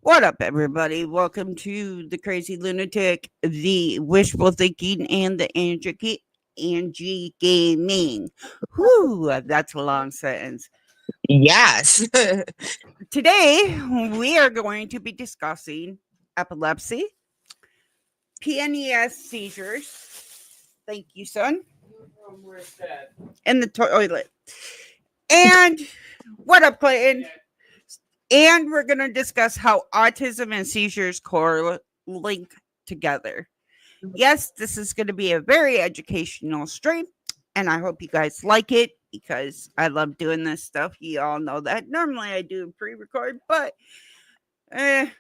What up, everybody? Welcome to the Crazy Lunatic, the Wishful Thinking, and the Angie Gaming. Whew, that's a long sentence. Yes. Today, we are going to be discussing epilepsy, PNES seizures. Thank you, son. In the toilet. And what up, Clayton? And we're going to discuss how autism and seizures link together. Yes, this is going to be a very educational stream, and I hope you guys like it because I love doing this stuff. You all know that. Normally I do pre record, but eh,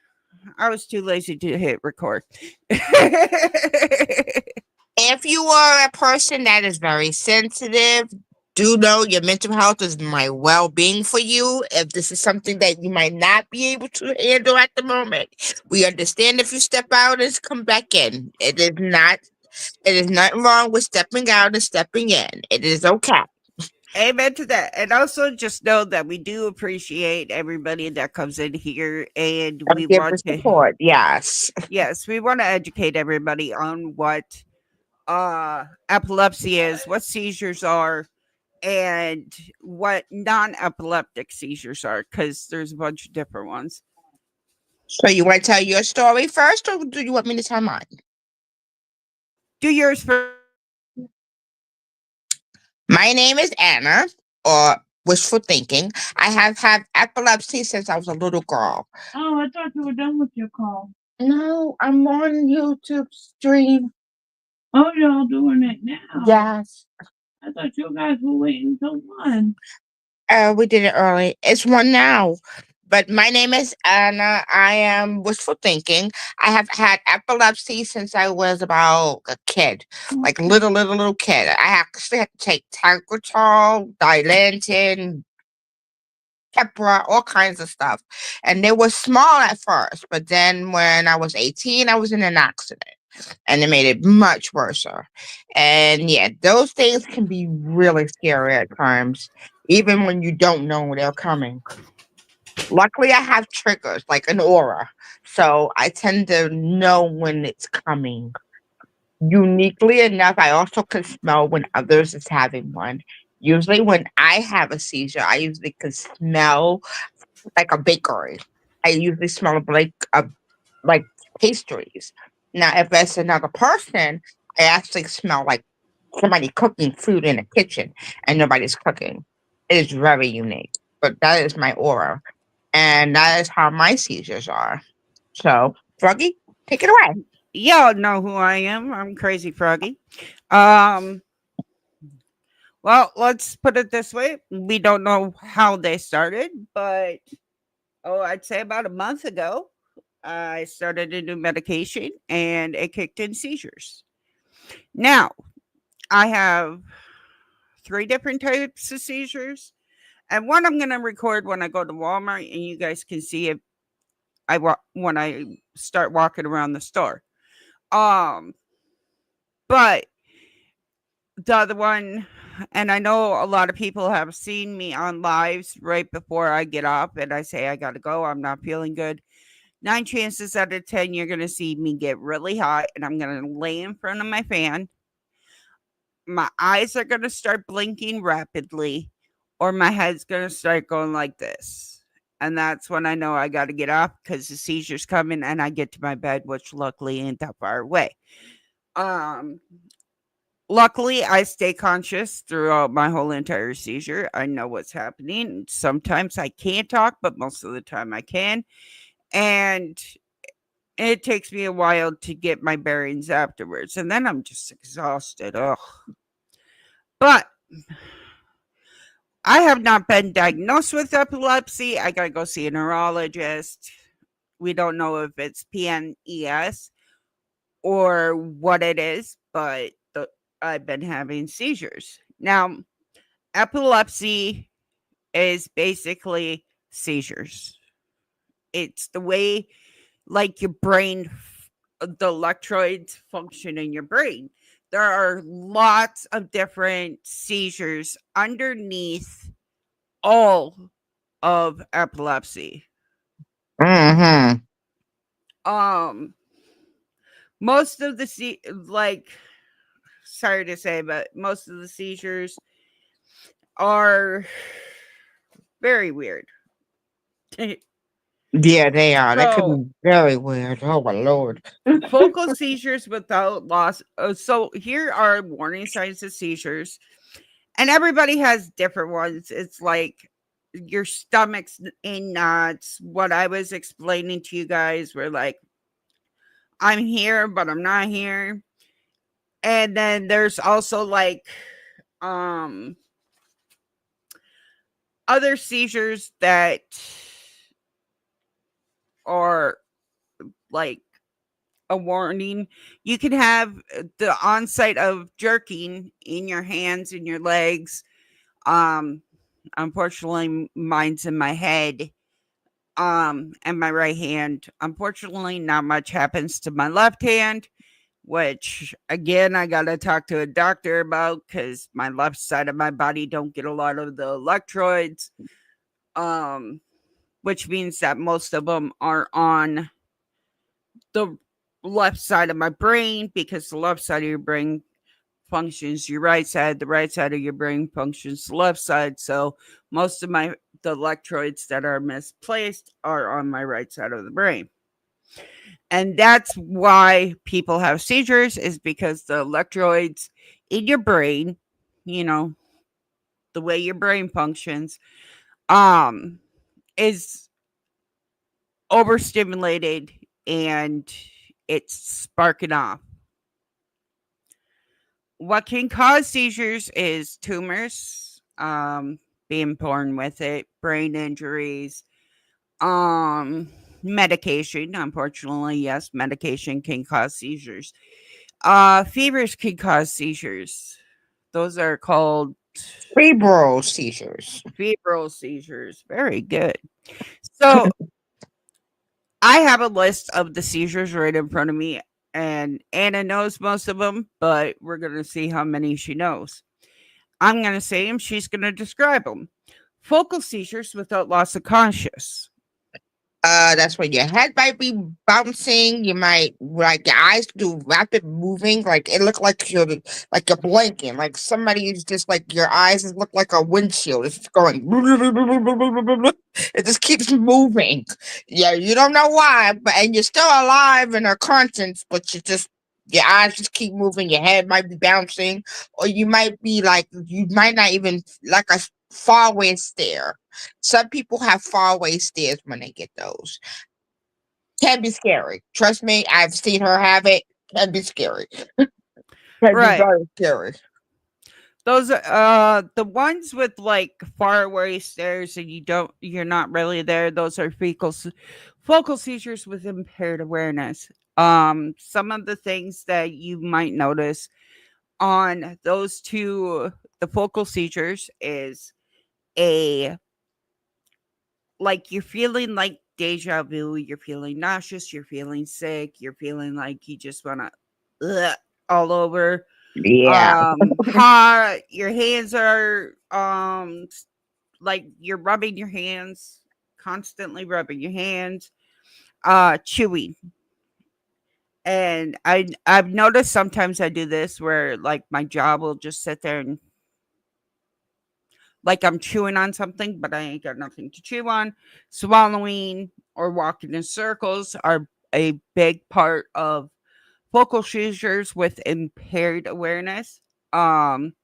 I was too lazy to hit record. If you are a person that is very sensitive, do know your mental health is my well being for you. If this is something that you might not be able to handle at the moment, we understand if you step out and come back in. It is nothing wrong with stepping out and stepping in. It is okay. Amen to that. And also just know that we do appreciate everybody that comes in here and we Give the want to, support. Yes. yes, we want to educate everybody on what epilepsy is, what seizures are, and what non-epileptic seizures are, because there's a bunch of different ones. So you want to tell your story first, or do you want me to tell mine? Do yours first. My name is Anna, or wishful thinking. I have had epilepsy since I was a little girl. Oh, I thought you were done with your call. No, I'm on YouTube stream. Oh, y'all doing it now? Yes. I thought you guys were waiting till 1. We did it early. It's one now. But my name is Anna. I am wishful thinking. I have had epilepsy since I was about a kid, like little kid. I actually had to take Tanquitol, Dilantin, Keppra, all kinds of stuff. And they were small at first, but then when I was 18, I was in an accident and it made it much worse. And yeah, those things can be really scary at times, even when you don't know they're coming. Luckily, I have triggers like an aura, so I tend to know when it's coming. Uniquely enough, I also can smell when others is having one. Usually, when I have a seizure, I usually can smell like a bakery. I usually smell like pastries. Now, if it's another person, I actually smell like somebody cooking food in the kitchen and nobody's cooking. It is very unique, but that is my aura, and that is how my seizures are. So, Froggy, take it away. Y'all know who I am. I'm Crazy Froggy. Um, well, let's put it this way. We don't know how they started, but I'd say about a month ago, I started a new medication and it kicked in seizures. Now, I have three different types of seizures, and one I'm going to record when I go to Walmart, and you guys can see it. When I start walking around the store. Um, but the other one, and I know a lot of people have seen me on lives right before I get up, and I say I gotta go. I'm not feeling good. 9 chances out of 10, you're gonna see me get really hot, and I'm gonna lay in front of my fan. My eyes are gonna start blinking rapidly, or my head's gonna start going like this. And that's when I know I got to get up because the seizure's coming and I get to my bed, which luckily ain't that far away. Um, Luckily, I stay conscious throughout my whole entire seizure. I know what's happening. Sometimes I can't talk, but most of the time I can. And it takes me a while to get my bearings afterwards. And then I'm just exhausted. Ugh. But I have not been diagnosed with epilepsy. I got to go see a neurologist. We don't know if it's PNES or what it is, but I've been having seizures. Now, epilepsy is basically seizures. It's the way, like, your brain, the electrodes function in your brain. There are lots of different seizures underneath all of epilepsy. Mm-hmm. Um, most of the like, sorry to say, but most of the seizures are very weird. Yeah, they are. That could So, be very weird. Oh my lord. focal seizures without loss. So, here are warning signs of seizures, and everybody has different ones. It's like your stomach's in knots. What I was explaining to you guys were like, I'm here, but I'm not here. And then there's also like, um, other seizures that are like a warning. You can have the onset of jerking in your hands and your legs. Um, Unfortunately, mine's in my head. And my right hand. Unfortunately, not much happens to my left hand, which again I gotta talk to a doctor about because my left side of my body don't get a lot of the electrodes. Um, which means that most of them are on the left side of my brain because the left side of your brain functions your right side, the right side of your brain functions the left side. So most of my the electrodes that are misplaced are on my right side of the brain. And that's why people have seizures is because the electrodes in your brain, you know, the way your brain functions, um, is overstimulated and it's sparking off. What can cause seizures is tumors, being born with it, brain injuries, um, medication. Unfortunately, yes, medication can cause seizures. Fevers can cause seizures. Those are called Febrile seizures. febrile seizures. Very good. So I have a list of the seizures right in front of me, and Anna knows most of them, but we're going to see how many she knows. I'm going to say them, she's going to describe them. Focal seizures without loss of conscious. That's when your head might be bouncing. You might like your eyes do rapid moving. Like it look like you're blinking. Like somebody is just like your eyes look like a windshield. It's just going. It just keeps moving. Yeah, you don't know why, but and you're still alive and are conscious, but you just your eyes just keep moving. Your head might be bouncing, or you might be like you might not even like a faraway stare. Some people have faraway stares when they get those. Can be scary. Trust me, I've seen her have it. Can be scary. Can be Right. very scary. Those the ones with like far away stares and you're not really there, those are focal seizures with impaired awareness. Some of the things that you might notice on those two, the focal seizures, is a like you're feeling like deja vu, you're feeling nauseous, you're feeling sick, you're feeling like you just want to all over. Yeah. Hot, your hands are like you're rubbing your hands, constantly rubbing your hands, chewing. And I've noticed sometimes I do this where like my jaw will just sit there and like I'm chewing on something, but I ain't got nothing to chew on. Swallowing or walking in circles are a big part of focal seizures with impaired awareness. Um,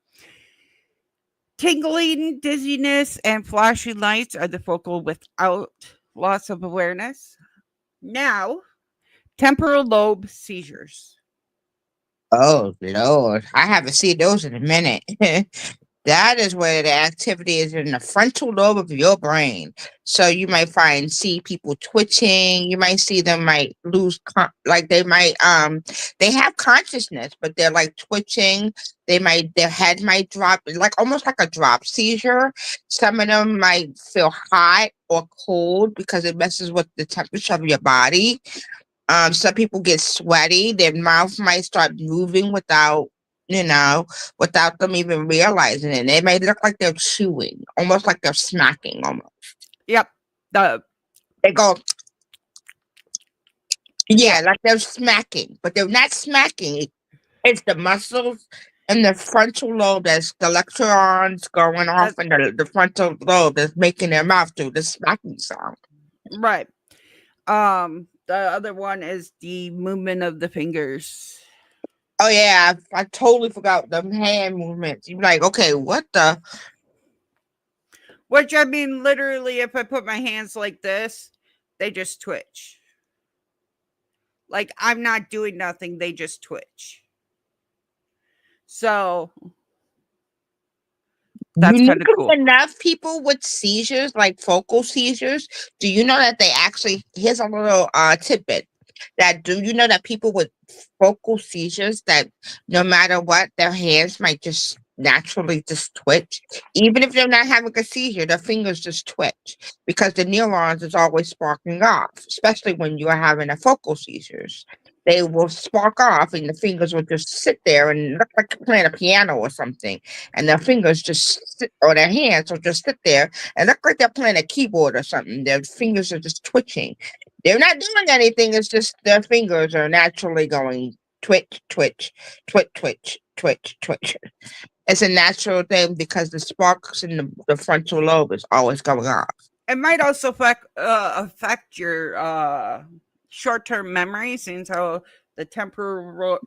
Tingling, dizziness, and flashing lights are the focal without loss of awareness. Now, temporal lobe seizures. Oh Lord, I haven't seen those in a minute. That is where the activity is in the frontal lobe of your brain. So you might see people twitching. You might see them might lose like they have consciousness, but they're like twitching. Their head might drop, like almost like a drop seizure. Some of them might feel hot or cold because it messes with the temperature of your body. Some people get sweaty. Their mouth might start moving you know, without them even realizing it. They may look like they're chewing, almost like they're smacking. Almost, Yep. The they go Yeah, Yeah, like they're smacking, but they're not smacking. It's the muscles in the frontal lobe that's the electrons going off that in the frontal lobe that's making their mouth do the smacking sound. right. The other one is the movement of the fingers. Oh yeah, I totally forgot the hand movements. You're like, okay, what the? Which I mean, literally, if I put my hands like this, they just twitch. Like I'm not doing nothing, they just twitch. So that's kind of Uniquely cool. enough, people with seizures, like focal seizures, do you know that they actually? Here's a little tidbit. That do you know that people with focal seizures that no matter what, their hands might just naturally just twitch, even if they're not having a seizure, their fingers just twitch because the neurons is always sparking off, especially when you are having a focal seizures. They will spark off, and the fingers will just sit there and look like you're playing a piano or something, and their fingers just sit, or their hands will just sit there and look like they're playing a keyboard or something. Their fingers are just twitching. They're not doing anything. It's just their fingers are naturally going twitch, twitch, twitch, twitch, twitch, twitch. It's a natural thing because the sparks in the frontal lobe is always going off. It might also affect your short term memory, since how the temporal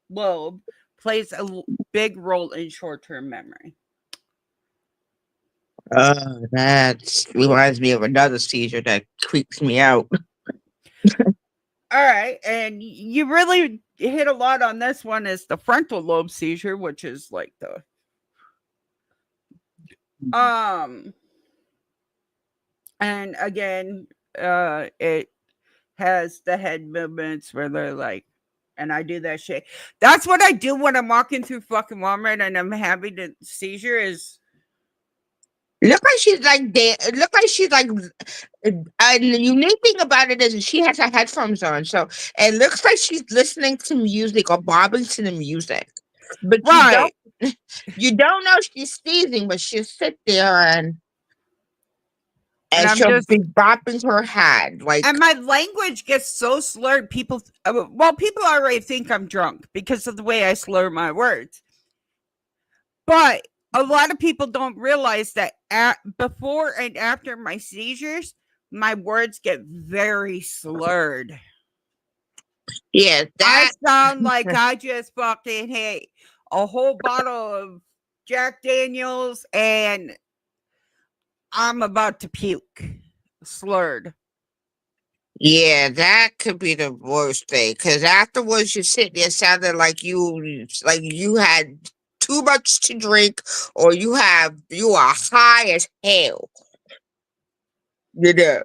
lobe plays a big role in short term memory. That reminds me of another seizure that creeps me out. All right, and you really hit a lot on this one is the frontal lobe seizure, which is like the um and again it has the head movements where they're like, and I do that shit. That's what I do when I'm walking through fucking Walmart and I'm having a seizure is Look like she's like look like she's like. And the unique thing about it is she has her headphones on, so it looks like she's listening to music or bobbing to the music. But right. you don't know she's sneezing, but she'll sit there And and I'm she'll just be bopping her head like, and my language gets so slurred. People already think I'm drunk because of the way I slur my words. But a lot of people don't realize that before and after my seizures, my words get very slurred. yeah, I that. sound like I just fucking hate a whole bottle of Jack Daniels and I'm about to puke. Slurred. Yeah, that could be the worst thing. Because afterwards, you sit there sounding like you had too much to drink, or you are high as hell. You know,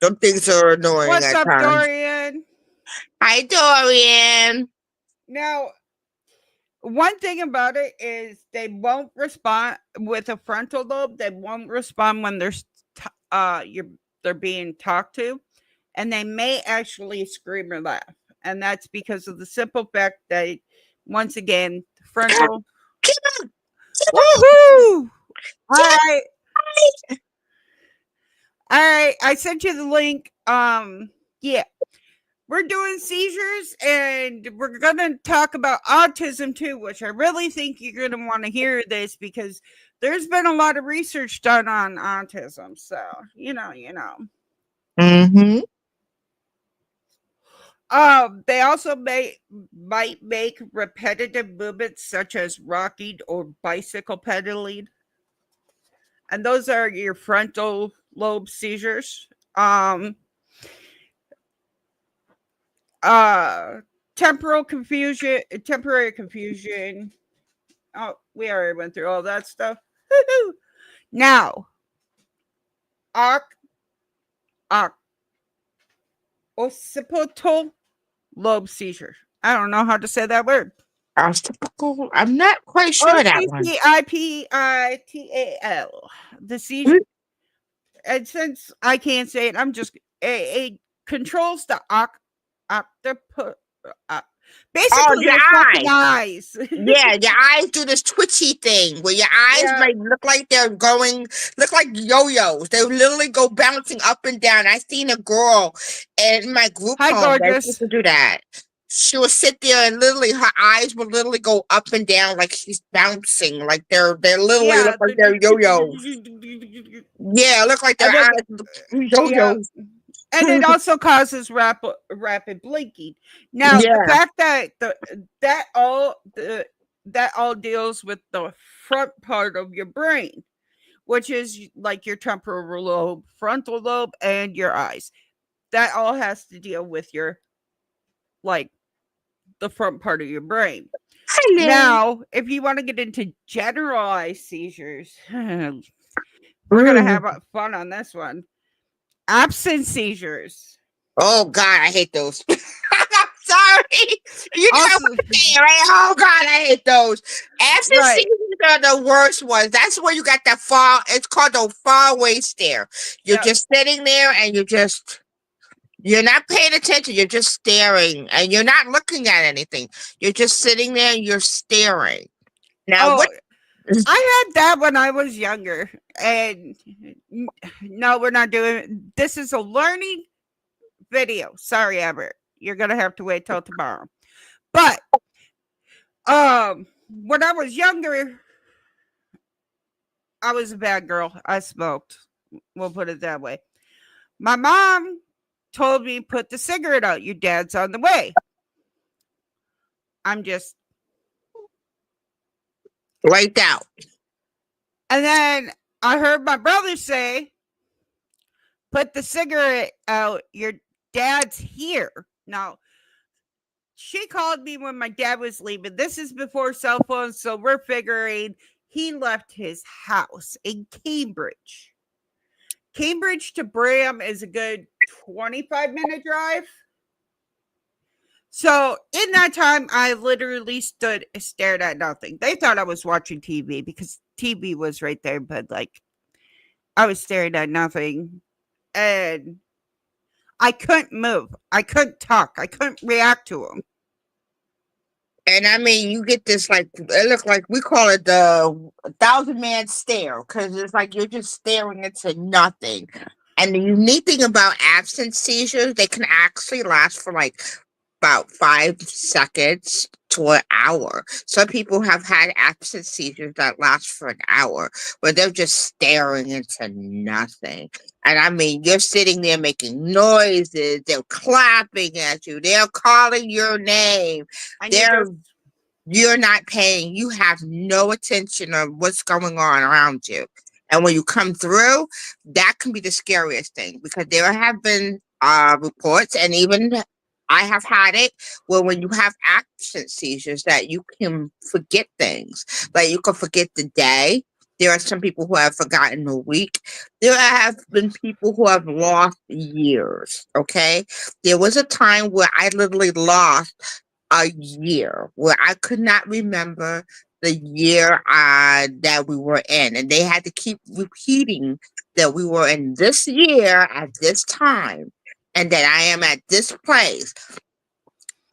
some things are annoying What's at up, times. Dorian? Hi, Dorian. Now, one thing about it is they won't respond with a frontal lobe. They won't respond when you're they're being talked to, and they may actually scream or laugh, and that's because of the simple fact that once again, frontal. Woohoo! All right, all right. I sent you the link. Yeah, we're doing seizures and we're going to talk about autism too, which I really think you're going to want to hear this because there's been a lot of research done on autism. So, Mm-hmm. They also might make repetitive movements such as rocking or bicycle pedaling. And those are your frontal lobe seizures. Um, uh, temporary confusion. Oh, we already went through all that stuff. Now, oc- oc- occipital lobe seizure. I don't know how to say that word. Typical. I'm not quite sure that one. Occipital. The seizure. And since I can't say it, I'm just it controls the octopus. Oh, Basically, your your fucking eyes. eyes. Yeah, your eyes do this twitchy thing where your eyes Yeah. might look like they're going, look like yo-yos. They literally go bouncing up and down. I seen a girl in my group Hi, home that used gorgeous. to do that. She would sit there and literally her eyes would literally go up and down like she's bouncing, like they're literally Yeah. look like they're yo-yos. Yeah, look like their And then, eyes look yeah. yo-yos. And it also causes rapid blinking. Now, the Yeah. fact that that all deals with the front part of your brain, which is like your temporal lobe, frontal lobe, and your eyes. That all has to deal with your like the front part of your brain. Hello. Now, if you want to get into generalized seizures, we're gonna Mm. have fun on this one. Absent seizures. Oh God, I hate those. I'm sorry. You know what Also, I'm saying, right? Oh God, I hate those. Absent right. seizures are the worst ones. That's where you got that far. It's called the far away stare. You're Yeah. just sitting there and you're not paying attention. You're just staring and you're not looking at anything. You're just sitting there and you're staring. Now Oh, what? I had that when I was younger, and no, we're not doing. This is a learning video. Sorry, Everett. You're gonna have to wait till tomorrow. But when I was younger, I was a bad girl. I smoked. We'll put it that way. My mom told me put the cigarette out. Your dad's on the way. I'm just, Right out. and then I heard my brother say, put the cigarette out. Your dad's here. Now, she called me when my dad was leaving. This is before cell phones, so we're figuring he left his house in Cambridge. Cambridge to Bram is a good 25-minute drive. So in that time, I literally stood stared at nothing. They thought I was watching TV because TV was right there, but like I was staring at nothing and I couldn't move. I couldn't talk. I couldn't react to them. And I mean, you get this like it look like we call it the 1,000-man stare because it's like you're just staring into nothing. And the unique thing about absence seizures, they can actually last for like about 5 seconds to an hour. Some people have had absence seizures that last for an hour, where they're just staring into nothing. And I mean, you're sitting there making noises, they're clapping at you, they're calling your name, And you're they're just you're not paying, you have no attention of what's going on around you. And when you come through, that can be the scariest thing because there have been reports, and even I have had it, where when you have absence seizures, that you can forget things. Like you can forget the day. There are some people who have forgotten a week. There have been people who have lost years. Okay. There was a time where I literally lost a year where I could not remember the year that we were in. And they had to keep repeating that we were in this year at this time and that I am at this place.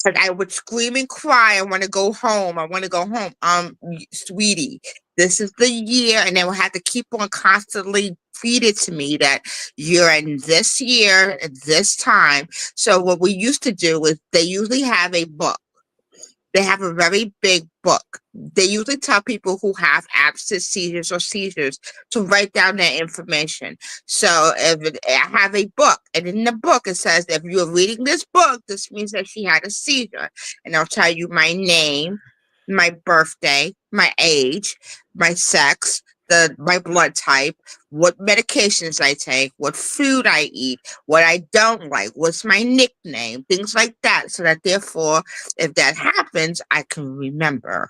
And I would scream and cry, I want to go home. I want to go home. Sweetie, this is the year. And they would have to keep on constantly feed it to me that you're in this year at this time. So what we used to do is they usually have a book. They have a very big book. They usually tell people who have absent seizures or seizures to write down their information. So I have a book, and in the book it says if you're reading this book, this means that she had a seizure, and I'll tell you my name, my birthday, my age, my sex, my blood type, what medications I take, what food I eat, what I don't like, what's my nickname, things like that, so that therefore if that happens, I can remember.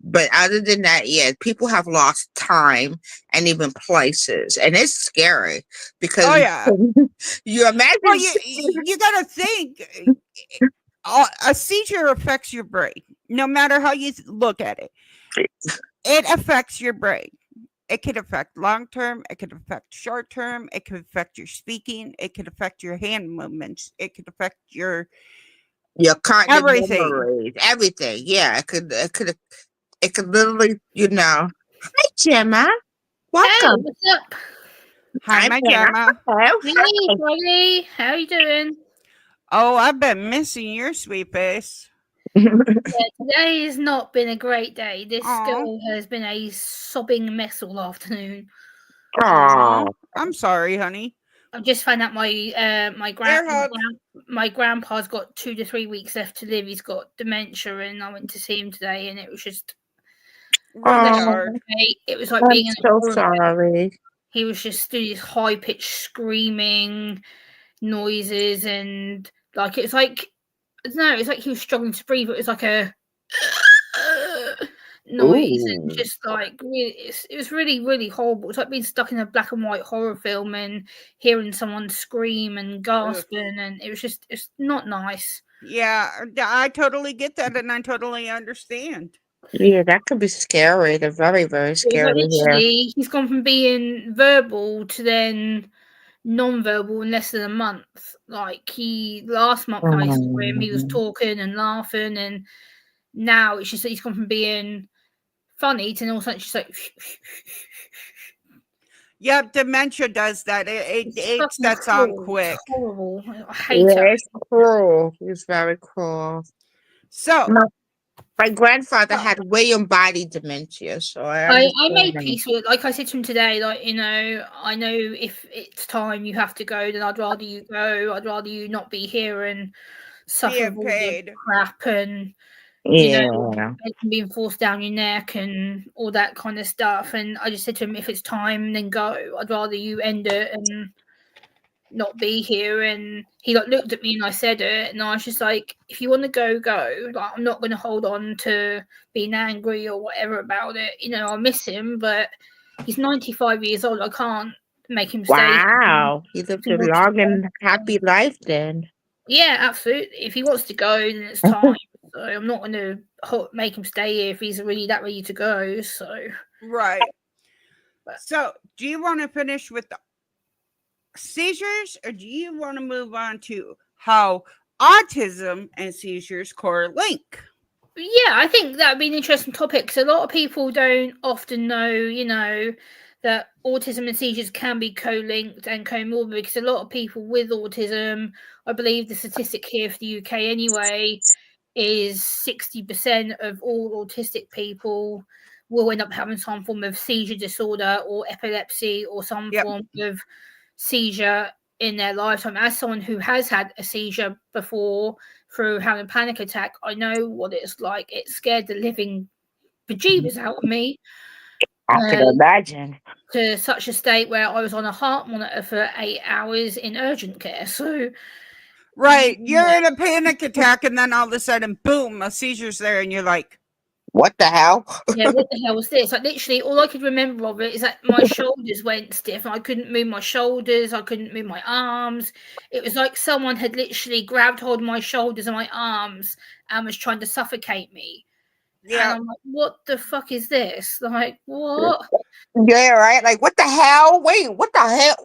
But other than that, yeah, people have lost time and even places, and it's scary oh because yeah. you Well, imagine. you got to think a seizure affects your brain no matter how you look at it. It affects your brain. It can affect long term, it can affect short term, it can affect your speaking, it can affect your hand movements, it can affect your Your cognitive everything. memories, everything. Yeah, it could literally, Hi, Gemma. Hey, Welcome. what's up? Hi, I'm my Anna. Gemma. Hello. Hey, Froggy. How you doing? Oh, I've been missing your sweet face. Yeah, today has not been a great day. This Oh, girl has been a sobbing mess all afternoon. oh, Oh, I'm sorry, honey. I just found out Air hug. my grandpa's got 2 to 3 weeks left to live. He's got dementia, and I went to see him today, and it was just Really let's oh, hard. say it was like I'm being in a so horror film. sorry. He was just doing these high pitched screaming noises, and like it's like I don't know, it's like he was struggling to breathe. It was like a noise and Ooh. just like really, it was really, really horrible. It's like being stuck in a black and white horror film and hearing someone scream and Ugh. gasping, and it's not nice. Yeah, I totally get that and I totally understand. Yeah, that could be scary. They're very, very It was scary like here. literally he's gone from being verbal to then non-verbal in less than a month. Like he last month I saw him, he was Mm. talking and laughing, and now it's just that he's gone from being funny to all of a sudden she's like Yep, dementia does that. It fucking sets on cruel. It's quick. horrible. I hate Yeah, it. it's cruel. It's very cruel. So, My grandfather oh, had William body dementia, so I I understand made that. peace with it. Like I said to him today, like, I know if it's time you have to go, then I'd rather you go. I'd rather you not be here and suffer with being all the paid. crap and, Yeah. being forced down your neck and all that kind of stuff. And I just said to him, if it's time, then go. I'd rather you end it and not be here. And he like looked at me and I said it, and I was just like, if you want to go, go. Like, I'm not going to hold on to being angry or whatever about it. I miss him, but he's 95 years old. I can't make him stay. Wow. He lived He a wants to long go. and happy life then. Yeah, absolutely. If he wants to go, then it's time. So I'm not going to make him stay here if he's really that ready to go. So, Right. but So, do you want to finish with the seizures or do you want to move on to how autism and seizures correlate? yeah, I think that would be an interesting topic because a lot of people don't often know, that autism and seizures can be co-linked and comorbid. Because a lot of people with autism, I believe the statistic here for the UK anyway, is 60% of all autistic people will end up having some form of seizure disorder or epilepsy or some Yep. form of seizure in their lifetime. As someone who has had a seizure before through having a panic attack, I know what it's like. It scared the living bejeebers out of me, I can uh, imagine. to such a state where I was on a heart monitor for 8 hours in urgent care. So, Right. You're yeah, in a panic attack and then all of a sudden, boom, a seizure's there and you're like, What the hell? yeah, what the hell was this? Like, literally, all I could remember of it is that my shoulders went stiff and I couldn't move my shoulders. I couldn't move my arms. It was like someone had literally grabbed hold of my shoulders and my arms and was trying to suffocate me. And yeah, I'm like, what the fuck is this? Like, what? Yeah, right? Like, what the hell? Wait, what the hell?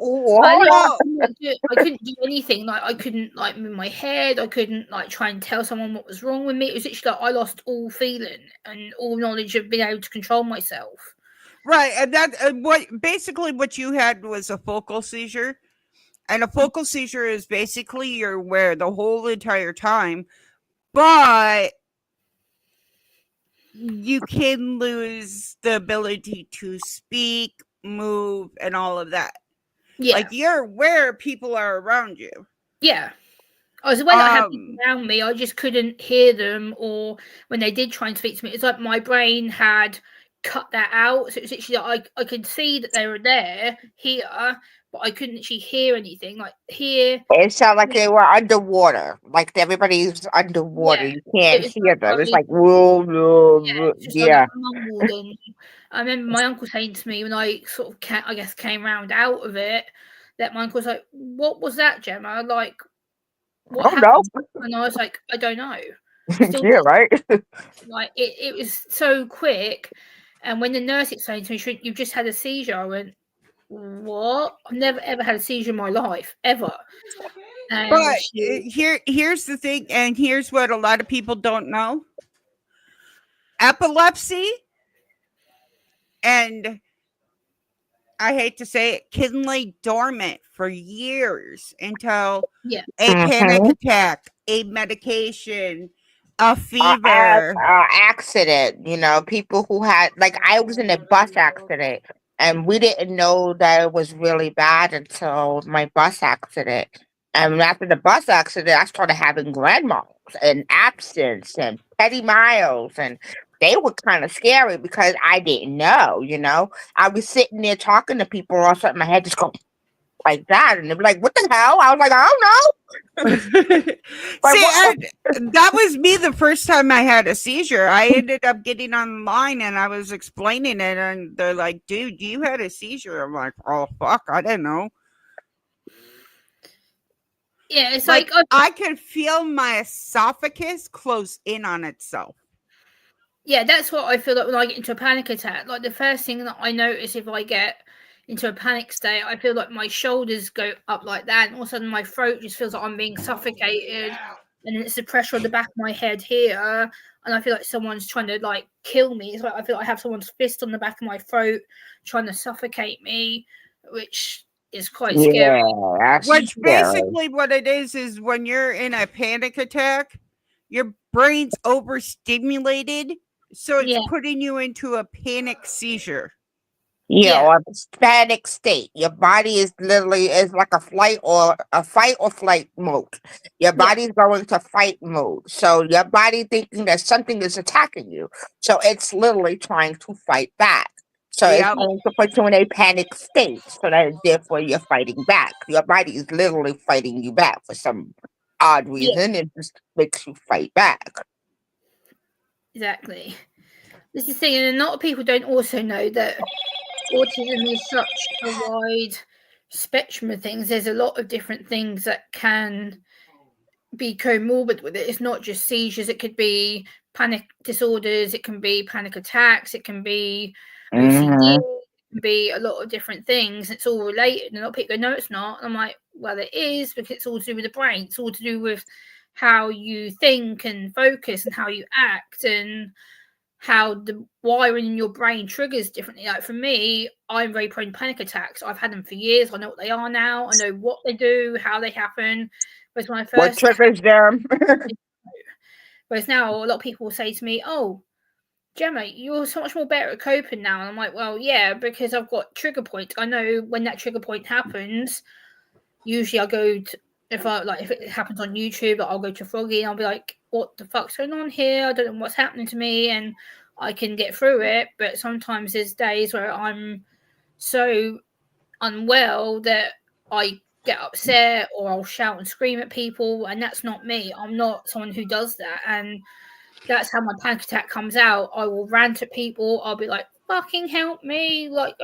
I Hold literally on. well, I couldn't do anything. Like, I couldn't like move my head. I couldn't like try and tell someone what was wrong with me. It was literally like I lost all feeling and all knowledge of being able to control myself. right. And that, what you had was a focal seizure. And a focal seizure is basically you're aware the whole entire time, but you can lose the ability to speak, move, and all of that. Yeah, Like you're aware people are around you. yeah. I was aware that I had people Um, around me. I just couldn't hear them, or when they did try and speak to me, it's like my brain had cut that out. So it was actually like I could see that they were there, here, but I couldn't actually hear anything. Like here, It sounded like they were underwater. Like everybody's underwater. yeah. You It can't was hear them. It's like like, whoa, whoa, yeah, whoa. it's just like Yeah. mumbled. And I remember my uncle saying to me when I sort of I guess came round out of it, that my uncle was like, "What was that, Gemma? Like, what Oh, no. happened?" And I was like, "I don't know." Still Yeah, right? like it was so quick. And when the nurse explained to me, "You've just had a seizure," I went, "What? I've never ever had a seizure in my life, ever." And But she, here's the thing, and here's what a lot of people don't know: epilepsy, and I hate to say it, can lay dormant for years until yeah, a panic attack, a medication, a fever. Accident, people who had, like, I was in a bus accident and we didn't know that it was really bad until my bus accident. And after the bus accident, I started having grand mal and absence and petty miles, and they were kind of scary because I didn't know. I was sitting there talking to people, all of a sudden my head just go like that, and they'd be like, "What the hell?" I was like, "I don't know." Like, See, what? that was me the first time I had a seizure. I ended up getting online and I was explaining it, and they're like, "Dude, you had a seizure." I'm like, "Oh fuck, I didn't know." yeah. It's Like, like I could feel my esophagus close in on itself. yeah, that's what I feel like when I get into a panic attack. Like the first thing that I notice if I get into a panic state, I feel like my shoulders go up like that, and all of a sudden my throat just feels like I'm being suffocated, and it's the pressure on the back of my head here, and I feel like someone's trying to like kill me. It's like I feel like I have someone's fist on the back of my throat trying to suffocate me, which is quite scary. Yeah, that's Which scary. basically what it is when you're in a panic attack, your brain's overstimulated, so it's Yeah, putting you into a panic seizure. Yeah, yeah, or a static state. Your body is literally is like a fight or flight mode. Your yeah, body's going to fight mode. So your body thinking that something is attacking you. So it's literally trying to fight back. So it's Yep. going to put you in a panic state. So that therefore you're fighting back. Your body is literally fighting you back for some odd yeah, reason. It just makes you fight back. exactly. This is the thing, and a lot of people don't also know that autism is such a wide spectrum of things. There's a lot of different things that can be comorbid with it. It's not just seizures, it could be panic disorders, it can be panic attacks, it can be OCD, Hmm. it can be a lot of different things. It's all related. And a lot of people go, no, it's not. And I'm like, well, it is, because it's all to do with the brain. It's all to do with how you think and focus and how you act and how the wiring in your brain triggers differently. Like for me, I'm very prone to panic attacks. I've had them for years. I know what they are now. I know what they do, how they happen. Whereas when I What first, triggers them? whereas now a lot of people will say to me, "Oh, Gemma, you're so much more better at coping now." And I'm like, "Well, yeah, because I've got trigger points. I know when that trigger point happens. Usually, I go to if it happens on YouTube, I'll go to Froggy and I'll be like, "What the fuck's going on here? I don't know what's happening to me," and I can get through it. But sometimes there's days where I'm so unwell that I get upset or I'll shout and scream at people, and that's not me. I'm not someone who does that, and that's how my panic attack comes out. I will rant at people. I'll be like, "Fucking help me!" Like,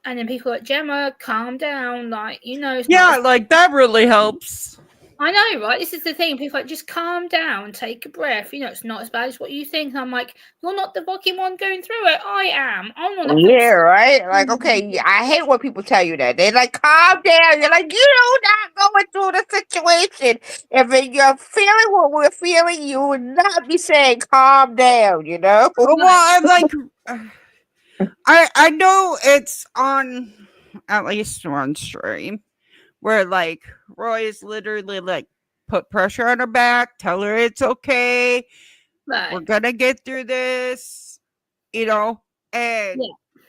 and then people are like, "Gemma, calm down. Like, it's not Yeah, as like that really helps. I know, right? This is the thing. People are like, just calm down, take a breath. It's not as bad as what you think." And I'm like, "You're not the fucking one going through it. I am. I'm the one that feels Yeah, so right. Like, okay, I hate when people tell you that. They're like, calm down. You're like, you're not going through the situation. If you're feeling what we're feeling, you would not be saying calm down. Well, I'm like, I know it's on at least one stream where like Roy is literally like put pressure on her back, tell her it's okay, we're right. gonna get through this, you know. And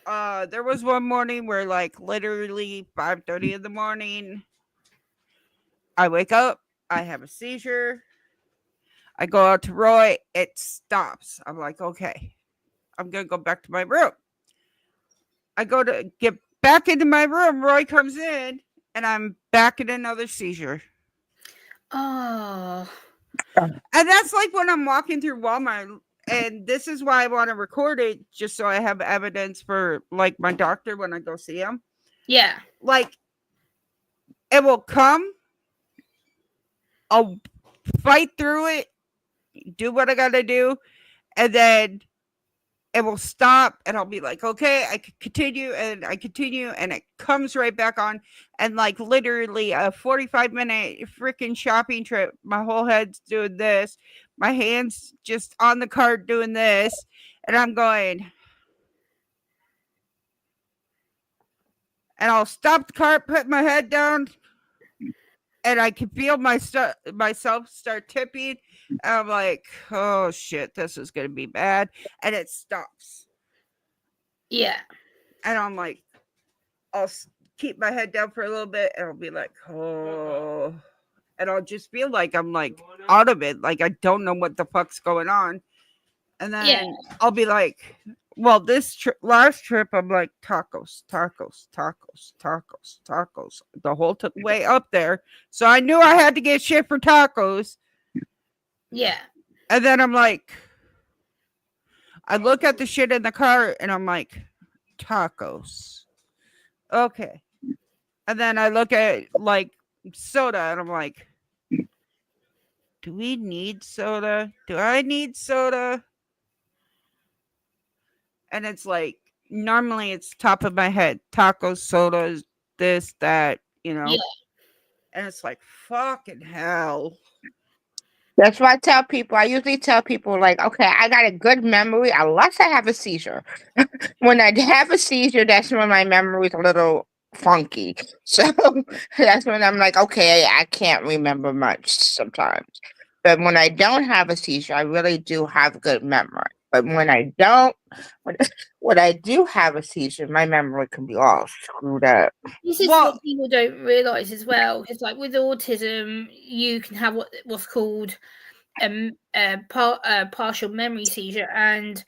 Yeah. there was one morning where like literally 5:30 in the morning, I wake up, I have a seizure, I go out to Roy, it stops. I'm like, okay, I'm gonna go back to my room. I go to get back into my room. Roy comes in, and I'm back in another seizure. Oh, And that's like when I'm walking through Walmart. And this is why I want to record it, just so I have evidence for like my doctor when I go see him. yeah. Like, it will come, I'll fight through it, do what I gotta do, and then it will stop and I'll be like, okay, I can continue, and I continue, and it comes right back on. And like literally a 45-minute freaking shopping trip, my whole head's doing this, my hands just on the cart doing this, and I'm going, and I'll stop the cart, put my head down, and I can feel myself start tipping. And I'm like, oh shit, this is gonna be bad. And it stops. Yeah. And I'm like, I'll keep my head down for a little bit, and I'll be like, oh, and I'll just feel like I'm like out of it, like I don't know what the fuck's going on. And then I'll be like, well, this last trip, I'm like tacos, tacos, tacos, tacos, tacos the whole way up there. So I knew I had to get shit for tacos. Yeah. And then I'm like, I look at the shit in the car, and I'm like, tacos. Okay. And then I look at like soda, and I'm like, do we need soda? Do I need soda? And it's like, normally it's top of my head, tacos, sodas, this, that, Yeah. And it's like, fucking hell. That's why I tell people. I usually tell people, like, okay, I got a good memory unless I have a seizure. When I have a seizure, that's when my memory's a little funky. So that's when I'm like, okay, I can't remember much sometimes. But when I don't have a seizure, I really do have good memory. But when I don't, when, when I do have a seizure, my memory can be all screwed up. This is Well, what people don't realise as well, because like with autism, you can have what's called partial memory seizure, and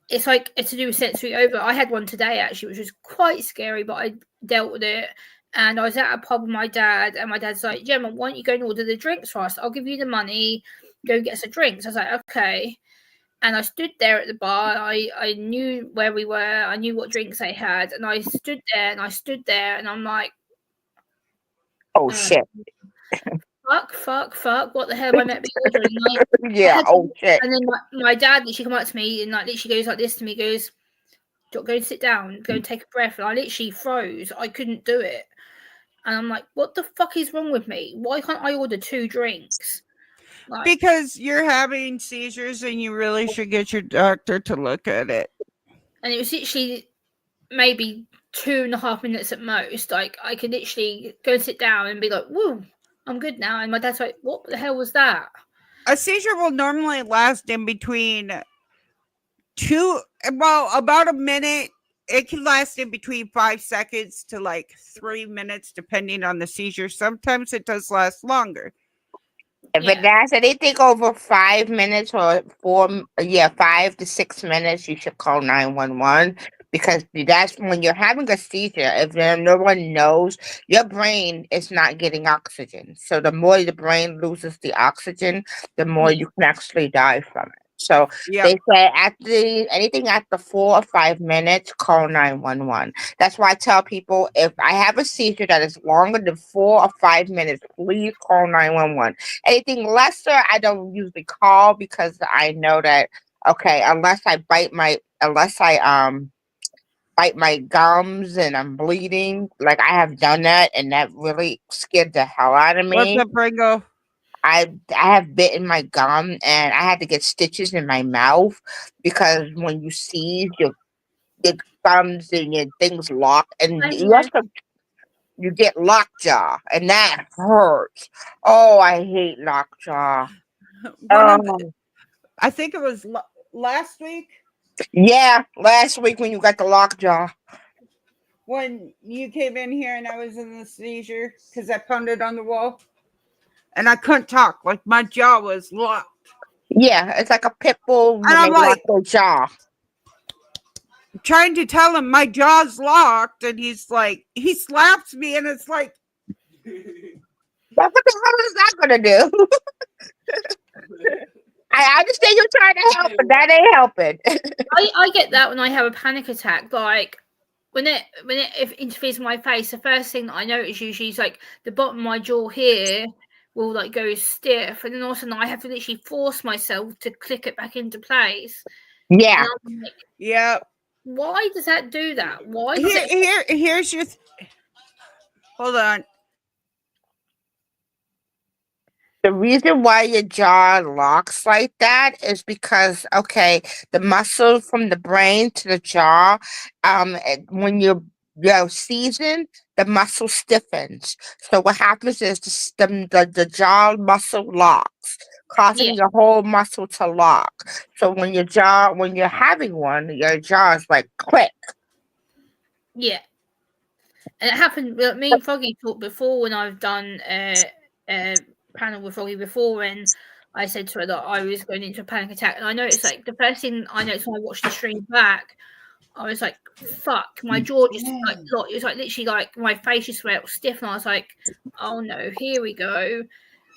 it's like it's to do with sensory over. I had one today actually, which was quite scary, but I dealt with it. And I was at a pub with my dad, and my dad's like, Gemma, why don't you go and order the drinks for us? I'll give you the money, go get us a drinks. I was like, okay. And I stood there at the bar. I knew where we were. I knew what drinks they had. And I stood there and I stood there and I'm like, Oh, shit. fuck. What the hell am I meant to be ordering? Yeah, oh, shit. And then my dad literally come up to me and like literally goes like this to me, goes, go and sit down, go and take a breath. And I literally froze. I couldn't do it. And I'm like, what the fuck is wrong with me? Why can't I order 2 drinks? Like, because you're having seizures and you really should get your doctor to look at it. and it was literally maybe 2.5 minutes at most. Like I could literally go and sit down and be like, woo, I'm good now. And my dad's like, what the hell was that? A seizure will normally last in between about a minute. It can last in between 5 seconds to like 3 minutes, depending on the seizure. Sometimes it does last longer. If it lasts anything over 5 minutes or 5 to 6 minutes, you should call 911, because that's when you're having a seizure. If no one knows, your brain is not getting oxygen. So the more the brain loses the oxygen, the more you can actually die from it. So they say anything after 4 or 5 minutes, call 911. That's why I tell people, if I have a seizure that is longer than 4 or 5 minutes, please call 911. Anything lesser, I don't usually call, because I know that, okay, unless I bite my gums and I'm bleeding, like I have done that, and that really scared the hell out of me. What's up, Ringo? I have bitten my gum, and I had to get stitches in my mouth, because when you seize, your thumbs and your things lock, and you get lockjaw, and that hurts. Oh, I hate lockjaw. I think it was last week. Yeah, last week when you got the lockjaw. When you came in here and I was in the seizure because I pounded on the wall. And I couldn't talk. Like my jaw was locked. Yeah, it's like a pit bull. And I'm like, their jaw. Trying to tell him my jaw's locked, and he's like, he slaps me, and it's like, what the hell is that gonna do? I understand you're trying to help, but that ain't helping. I get that when I have a panic attack. Like when it interferes with my face, the first thing that I notice usually is like the bottom of my jaw here will like go stiff, and then all of a sudden I have to literally force myself to click it back into place. Yeah. I'm like, Yeah. why does that do that? Why does it? Here's your. Hold on. The reason why your jaw locks like that is because, okay, the muscle from the brain to the jaw, when you're seasoned, the muscle stiffens. So what happens is the jaw muscle locks, Yeah, causing your whole muscle to lock. So when you're having one, your jaw is like quick. yeah. And it happened. Me and Froggy talked before when I've done a panel with Froggy before, and I said to her that I was going into a panic attack, and I noticed like the first thing I noticed when I watched the stream back, I was like, "Fuck!" My jaw just like locked. It was like literally like my face just felt stiff, and I was like, "Oh no, here we go."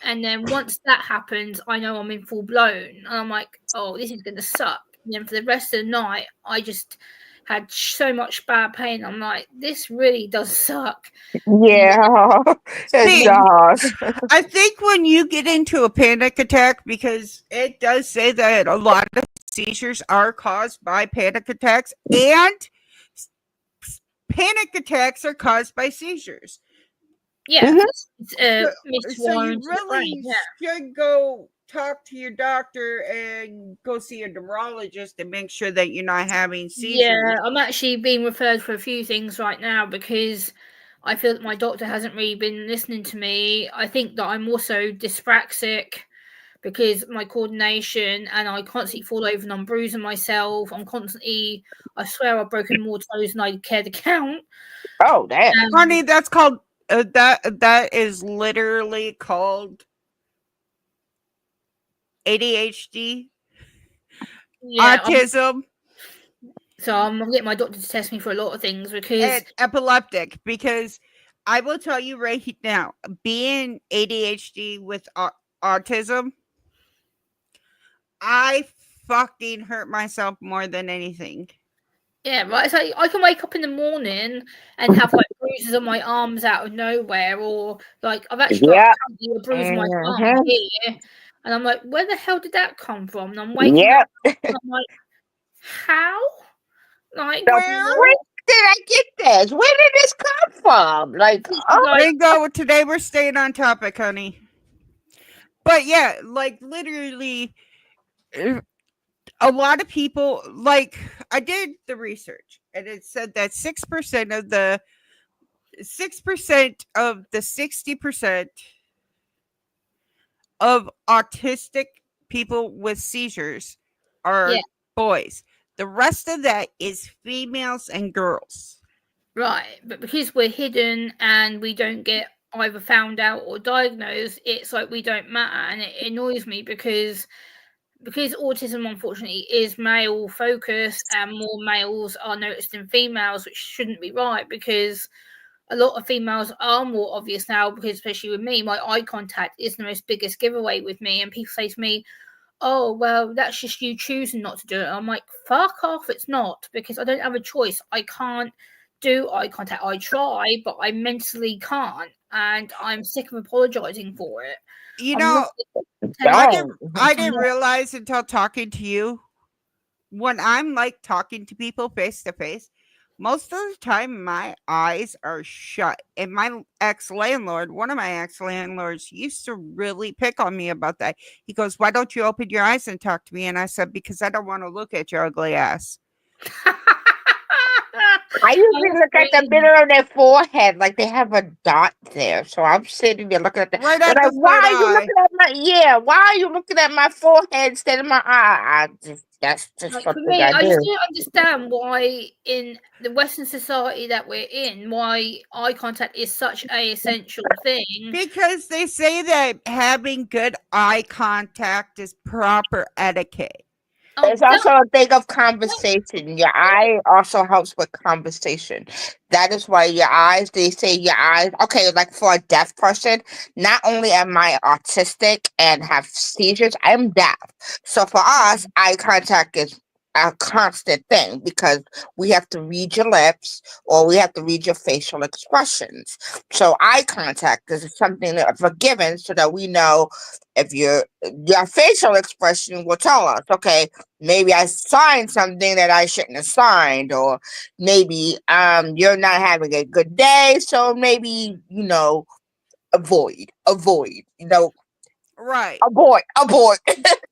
And then once that happens, I know I'm in full blown, and I'm like, "Oh, this is gonna suck." And then for the rest of the night, I just had so much bad pain. I'm like, "This really does suck." Yeah, it See, does. I think when you get into a panic attack, because it does say that a lot of seizures are caused by panic attacks, and panic attacks are caused by seizures. Yeah, Mhm. it's So, so miswiring you to the brain. really Yeah. should go talk to your doctor and go see a neurologist and make sure that you're not having seizures. Yeah, I'm actually being referred for a few things right now because I feel that my doctor hasn't really been listening to me. I think that I'm also dyspraxic because my coordination and I constantly fall over and I'm bruising myself. I swear I've broken more toes than I care to count. Oh, damn. Honey, that's called that is literally called ADHD, Yeah, autism, so I'm getting my doctor to test me for a lot of things because and epileptic. Because I will tell you right now, being ADHD with autism, I fucking hurt myself more than anything. yeah, right. It's like I can wake up in the morning and have like bruises on my arms out of nowhere, or like I've actually got Yep. currently a bruise on my thumb Mhm. here, and I'm like, where the hell did that come from? And I'm waking up, Yep. and I'm like, how? Like, The Where? frick did I get this? Where did this come from? Like, oh, like Bingo. Today we're staying on topic, honey. But yeah, like literally, a lot of people, like, I did the research and it said that 6% of the 60% of autistic people with seizures are yeah, boys. The rest of that is females and girls. right. But because we're hidden and we don't get either found out or diagnosed, it's like we don't matter, and it annoys me because autism unfortunately is male focused and more males are noticed than females, which shouldn't be right because a lot of females are more obvious now because especially with me, my eye contact is the most biggest giveaway with me, and people say to me, oh well, that's just you choosing not to do it. I'm like, fuck off, it's not, because I don't have a choice. I can't do eye contact. I try, but I mentally can't, and I'm sick of apologizing for it. You I'm not know, telling don't. I I'm didn't not. realize until talking to you, when I'm like talking to people face to face, most of the time my eyes are shut. And my ex landlord, one of my ex landlords, used to really pick on me about that. He goes, why don't you open your eyes and talk to me? And I said, because I don't want to look at your ugly ass. I usually That's look at the crazy. middle of their forehead like they have a dot there. So I'm sitting there looking at that. Right They're at like, the why third are you eye. looking at my why are you looking at my forehead instead of my eye? That's just Like for something me, I I just do. don't understand why in the Western society that we're in, why eye contact is such a essential thing. Because they say that having good eye contact is proper etiquette. It's Oh, also a thing of that conversation. Your eye also helps with conversation. That is why your eyes, they say your eyes, okay, like for a deaf person, not only am I autistic and have seizures, I'm deaf. So for us, eye contact is a constant thing because we have to read your lips or we have to read your facial expressions. So eye contact is something that we're given so that we know if your facial expression will tell us, okay, maybe I signed something that I shouldn't have signed, or maybe you're not having a good day, so maybe avoid, Right. avoid.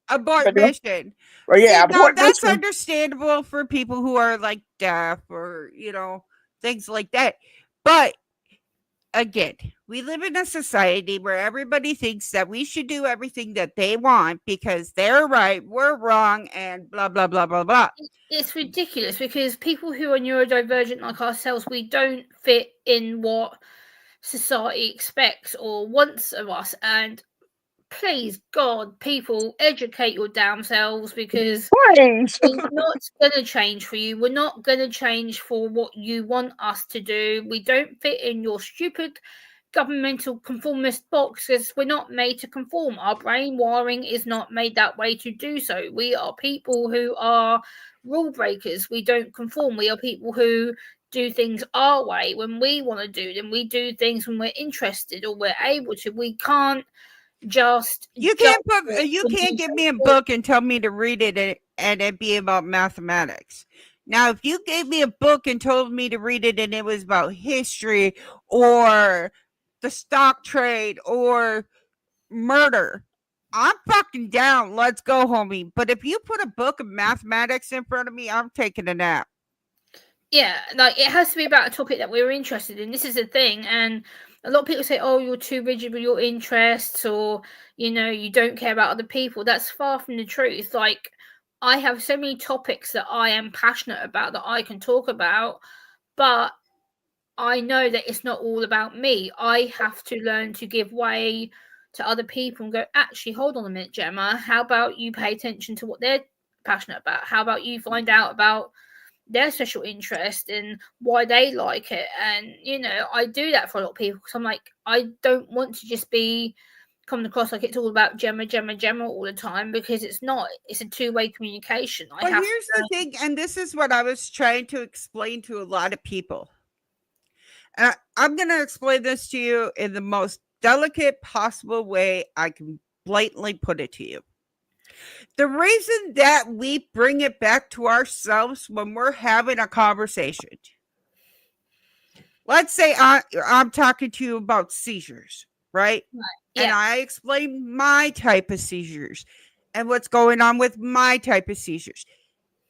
Abort But no, mission. well, See, yeah, now avoid that's mission. understandable for people who are like deaf or, things like that. But again, we live in a society where everybody thinks that we should do everything that they want because they're right, we're wrong, and blah, blah, blah, blah, blah. It's ridiculous because people who are neurodivergent like ourselves, we don't fit in what society expects or wants of us. And please, God, people, educate your damn selves because Please. we're not going to change for you. We're not going to change for what you want us to do. We don't fit in your stupid governmental conformist box because we're not made to conform. Our brain wiring is not made that way to do so. We are people who are rule breakers. We don't conform. We are people who do things our way when we want to do them. We do things when we're interested or we're able to. We can't just You jump can't put it you when can't we give don't me a want. book and tell me to read it and it be about mathematics. Now, if you gave me a book and told me to read it and it was about history or the stock trade or murder, I'm fucking down. Let's go, homie. But if you put a book of mathematics in front of me, I'm taking a nap. Yeah, like it has to be about a topic that we're interested in. This is the thing, and a lot of people say, "Oh, you're too rigid with your interests," or you don't care about other people. That's far from the truth. Like, I have so many topics that I am passionate about that I can talk about, but I know that it's not all about me. I have to learn to give way to other people and go, actually, hold on a minute, Gemma. How about you pay attention to what they're passionate about? How about you find out about their special interest and why they like it? And I do that for a lot of people because I'm like, I don't want to just be coming across like it's all about Gemma, Gemma, Gemma all the time because it's not. It's a two-way communication. I But have here's the to. thing, and this is what I was trying to explain to a lot of people. And I'm going to explain this to you in the most delicate possible way I can blatantly put it to you. The reason that we bring it back to ourselves when we're having a conversation, let's say I'm talking to you about seizures, right? And Yeah, I explain my type of seizures and what's going on with my type of seizures.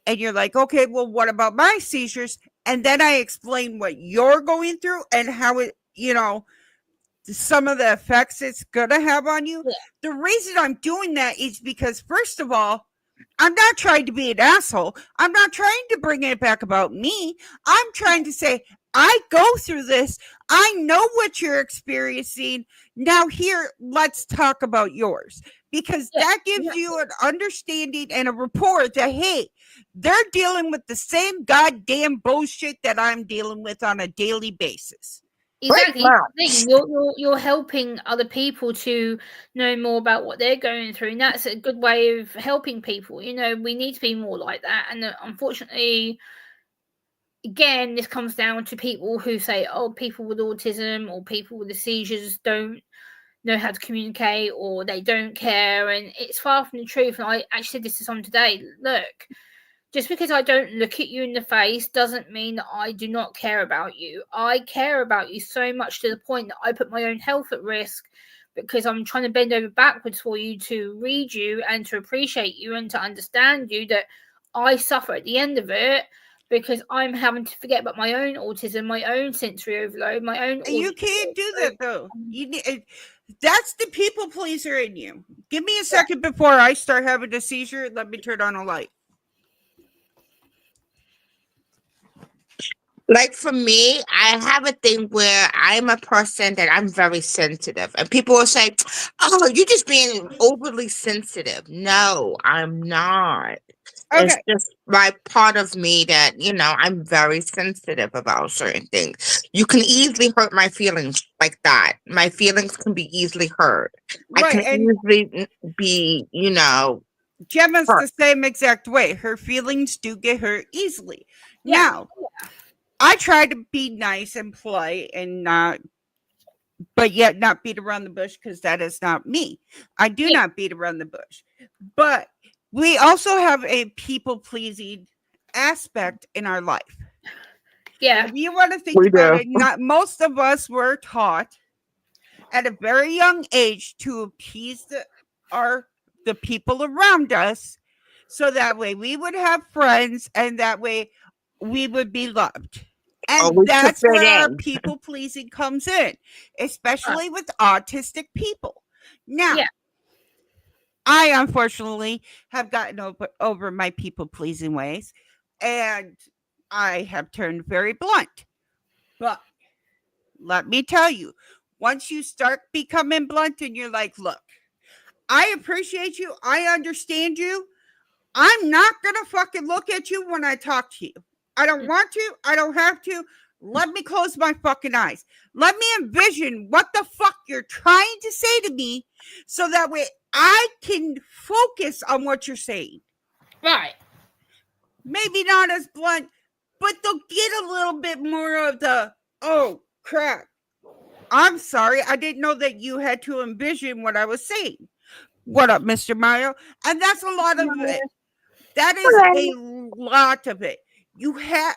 And you're like, okay, well, what about my seizures? And then I explain what you're going through and how it, some of the effects it's going to have on you. yeah, The reason I'm doing that is because, first of all, I'm not trying to be an asshole. I'm not trying to bring it back about me. I'm trying to say, I go through this. I know what you're experiencing. Now, here, let's talk about yours because yeah, that gives exactly. you an understanding and a rapport that, hey, they're dealing with the same goddamn bullshit that I'm dealing with on a daily basis. Pretty Exactly. much. You're helping other people to know more about what they're going through, and that's a good way of helping people. We need to be more like that. And unfortunately, again, this comes down to people who say, "Oh, people with autism or people with the seizures don't know how to communicate or they don't care," and it's far from the truth. And I actually said this to someone today. Look, just because I don't look at you in the face doesn't mean that I do not care about you. I care about you so much to the point that I put my own health at risk because I'm trying to bend over backwards for you to read you and to appreciate you and to understand you, that I suffer at the end of it because I'm having to forget about my own autism, my own sensory overload, my own You auditory can't do that overload. though. You need, that's the people pleaser in you. Give me a second before I start having a seizure. Let me turn on a light. Like for me, I have a thing where I'm a person that I'm very sensitive, and people will say, "Oh, you're just being overly sensitive." No, I'm not. It's Okay. just my part of me that I'm very sensitive about certain things. You can easily hurt my feelings like that. My feelings can be easily hurt. I Right. can And easily be, Gemma's Sure. the same exact way. Her feelings do get hurt easily. Yeah. Now, I try to be nice and polite and not, but yet not beat around the bush because that is not me. I do Yeah. not beat around the bush. But we also have a people pleasing aspect in our life. Yeah. If you want to think We about do. it, not most of us were taught at a very young age to appease the people around us, so that way we would have friends and that way we would be loved. And Always to that's fit where our in. people pleasing comes in, especially Right. with autistic people. Now, Yeah. I unfortunately have gotten over my people pleasing ways, and I have turned very blunt. But let me tell you, once you start becoming blunt and you're like, look, I appreciate you, I understand you, I'm not gonna fucking look at you when I talk to you. I don't want to, I don't have to. Let me close my fucking eyes. Let me envision what the fuck you're trying to say to me so that way I can focus on what you're saying. Right. Maybe not as blunt, but they'll get a little bit more of the, oh crap, I'm sorry, I didn't know that you had to envision what I was saying. What up, Mr. Mario? And that's a lot of it. That is a lot of it. You have,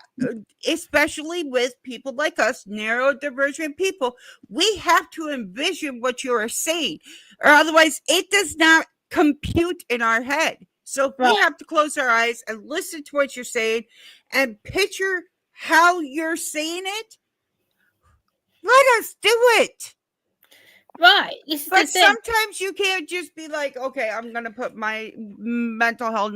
especially with people like us, neurodivergent people, we have to envision what you are saying, or otherwise it does not compute in our head. So if we Right. have to close our eyes and listen to what you're saying and picture how you're saying it, let us do it. Right. This is the But thing. sometimes you can't just be like, okay, I'm gonna put my mental health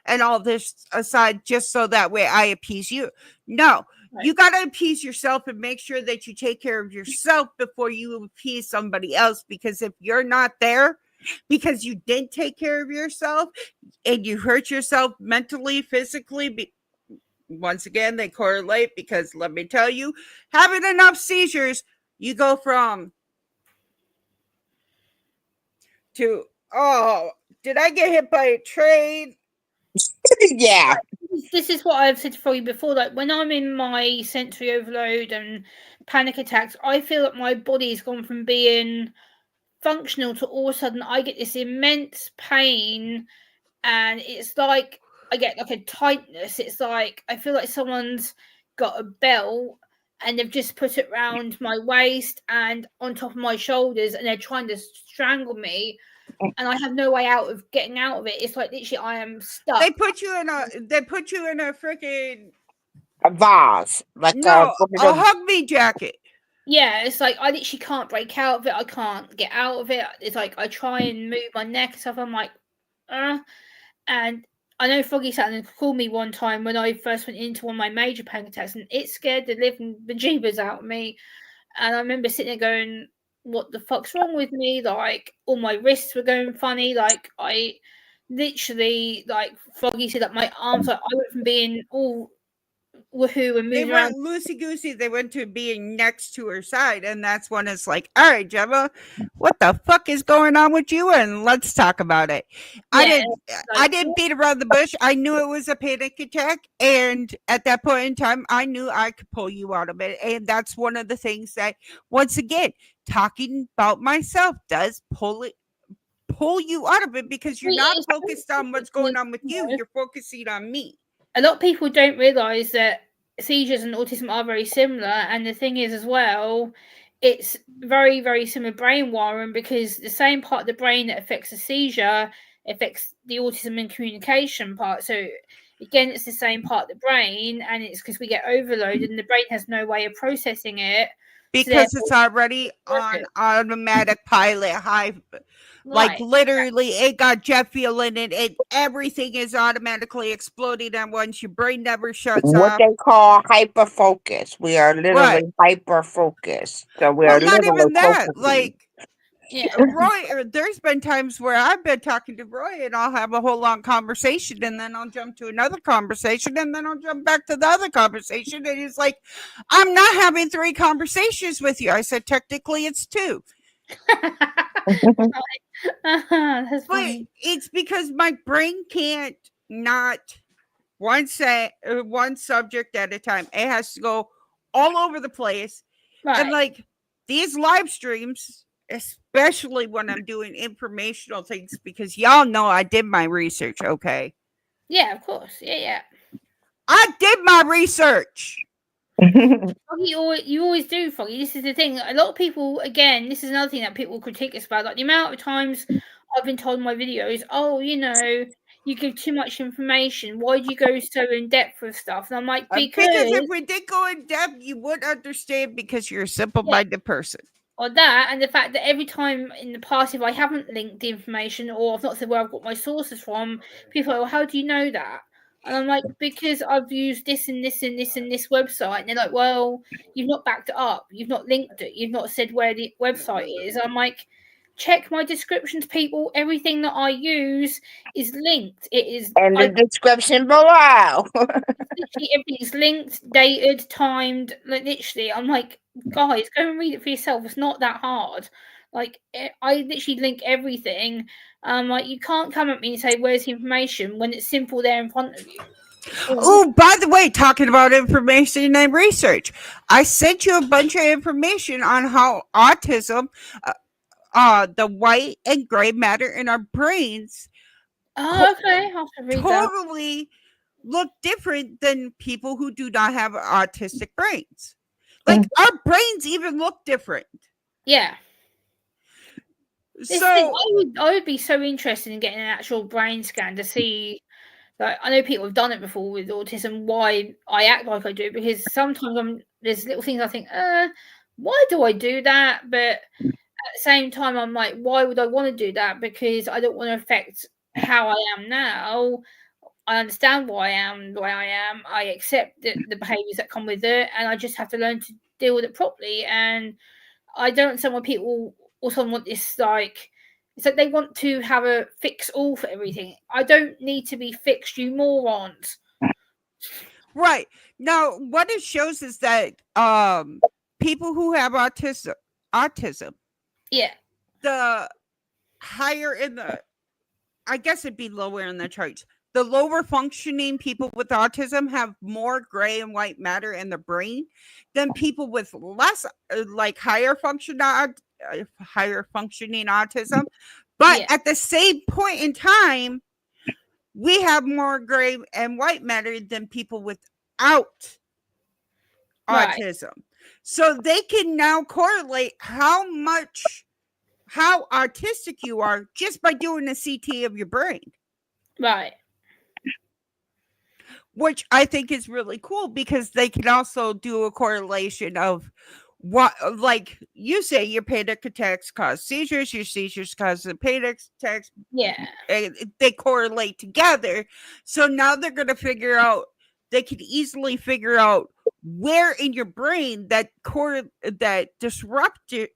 and all this aside just so that way I appease you. No, Right. you gotta appease yourself and make sure that you take care of yourself before you appease somebody else. Because if you're not there, because you didn't take care of yourself and you hurt yourself mentally, physically, once again, they correlate because let me tell you, having enough seizures, you go from to, oh, did I get hit by a train? Yeah. This is what I've said for you before. Like when I'm in my sensory overload and panic attacks, I feel that my body's gone from being functional to all of a sudden I get this immense pain, and it's like I get like a tightness. It's like I feel like someone's got a belt and they've just put it around my waist and on top of my shoulders, and they're trying to strangle me, and I have no way out of getting out of it. It's like literally I am stuck. They put you in a freaking A vase. Like no, a hug me jacket. Yeah, it's like I literally can't break out of it. I can't get out of it. It's like I try and move my neck and stuff. I'm like, and I know Froggy sat and called me one time when I first went into one of my major panic attacks, and it scared the living bejeebers out of me. And I remember sitting there going, "What the fuck's wrong with me?" Like all my wrists were going funny. Like I literally, like Froggy said, that my arms, like I went from being all woohoo and They moving around. went loosey goosey. They went to being next to her side, and that's when it's like, all right, Gemma, what the fuck is going on with you? And let's talk about it. Yeah, I didn't beat around the bush. I knew it was a panic attack, and at that point in time, I knew I could pull you out of it. And that's one of the things that, once again, talking about myself does pull you out of it because you're not focused on what's going on with you. You're focusing on me. A lot of people don't realize that seizures and autism are very similar, and the thing is as well, it's very, very similar brain wiring, because the same part of the brain that affects the seizure affects the autism and communication part. So again, it's the same part of the brain, and it's because we get overloaded and the brain has no way of processing it. Because it's already on automatic pilot high. Like literally, it got jet fuel in it, and everything is automatically exploding at once. Your brain never shuts what off. they call hyper focus. We are literally hyper focused. So we are not literally even that. focusing. Like Roy, there's been times where I've been talking to Roy, and I'll have a whole long conversation, and then I'll jump to another conversation, and then I'll jump back to the other conversation, and he's like, "I'm not having 3 conversations with you." I said, "Technically, it's 2." That's But funny. it's because my brain can't not one subject at a time. It has to go all over the place. And Right. like these live streams, especially when I'm doing informational things, because y'all know I did my research, okay? Yeah, of course. Yeah. I did my research. Froggy, you always do, Froggy. This is the thing. A lot of people, again, this is another thing that people critique us about. Like the amount of times I've been told in my videos, oh, you give too much information. Why do you go so in depth with stuff? And I'm like, Because because if we did go in depth, you would understand because you're a simple minded person. or that, and the fact that every time in the past, if I haven't linked the information or I've not said where I've got my sources from, people are like, well, how do you know that? And I'm like, because I've used this and this and this and this website. And they're like, well, you've not backed it up. You've not linked it. You've not said where the website is. I'm like, check my descriptions, people. Everything that I use is linked. It is In the description below. literally everything's linked, dated, timed. Like literally, I'm like, guys, go and read it for yourself. It's not that hard. Like I literally link everything. Like you can't come at me and say where's the information when it's simple there in front of you. Oh, by the way, talking about information and research, I sent you a bunch of information on how autism, the white and gray matter in our brains, Oh, okay, I'll have to read that. totally look different than people who do not have autistic brains. Like our brains even look different. Yeah. So I would be so interested in getting an actual brain scan to see. Like I know people have done it before with autism. Why I act like I do, because sometimes there's little things I think, why do I do that? But at the same time, I'm like, why would I want to do that? Because I don't want to affect how I am now. I understand why I am the way I am. I accept the behaviours that come with it, and I just have to learn to deal with it properly. And I don't understand why people also want this like. It's like they want to have a fix all for everything. I don't need to be fixed, you morons. right now, what it shows is that people who have autism, Yeah, the higher in the, I guess it'd be lower in the charts. The lower functioning people with autism have more gray and white matter in the brain than people with less, like higher functioning autism. But yeah, at the same point in time, we have more gray and white matter than people without right, autism. So they can now correlate how autistic you are just by doing a CT of your brain, right. which I think is really cool because they can also do a correlation of what, like you say, your panic attacks cause seizures, your seizures cause the panic attacks. Yeah, They correlate together. So now they're going to figure out, they can easily figure out where in your brain that disruption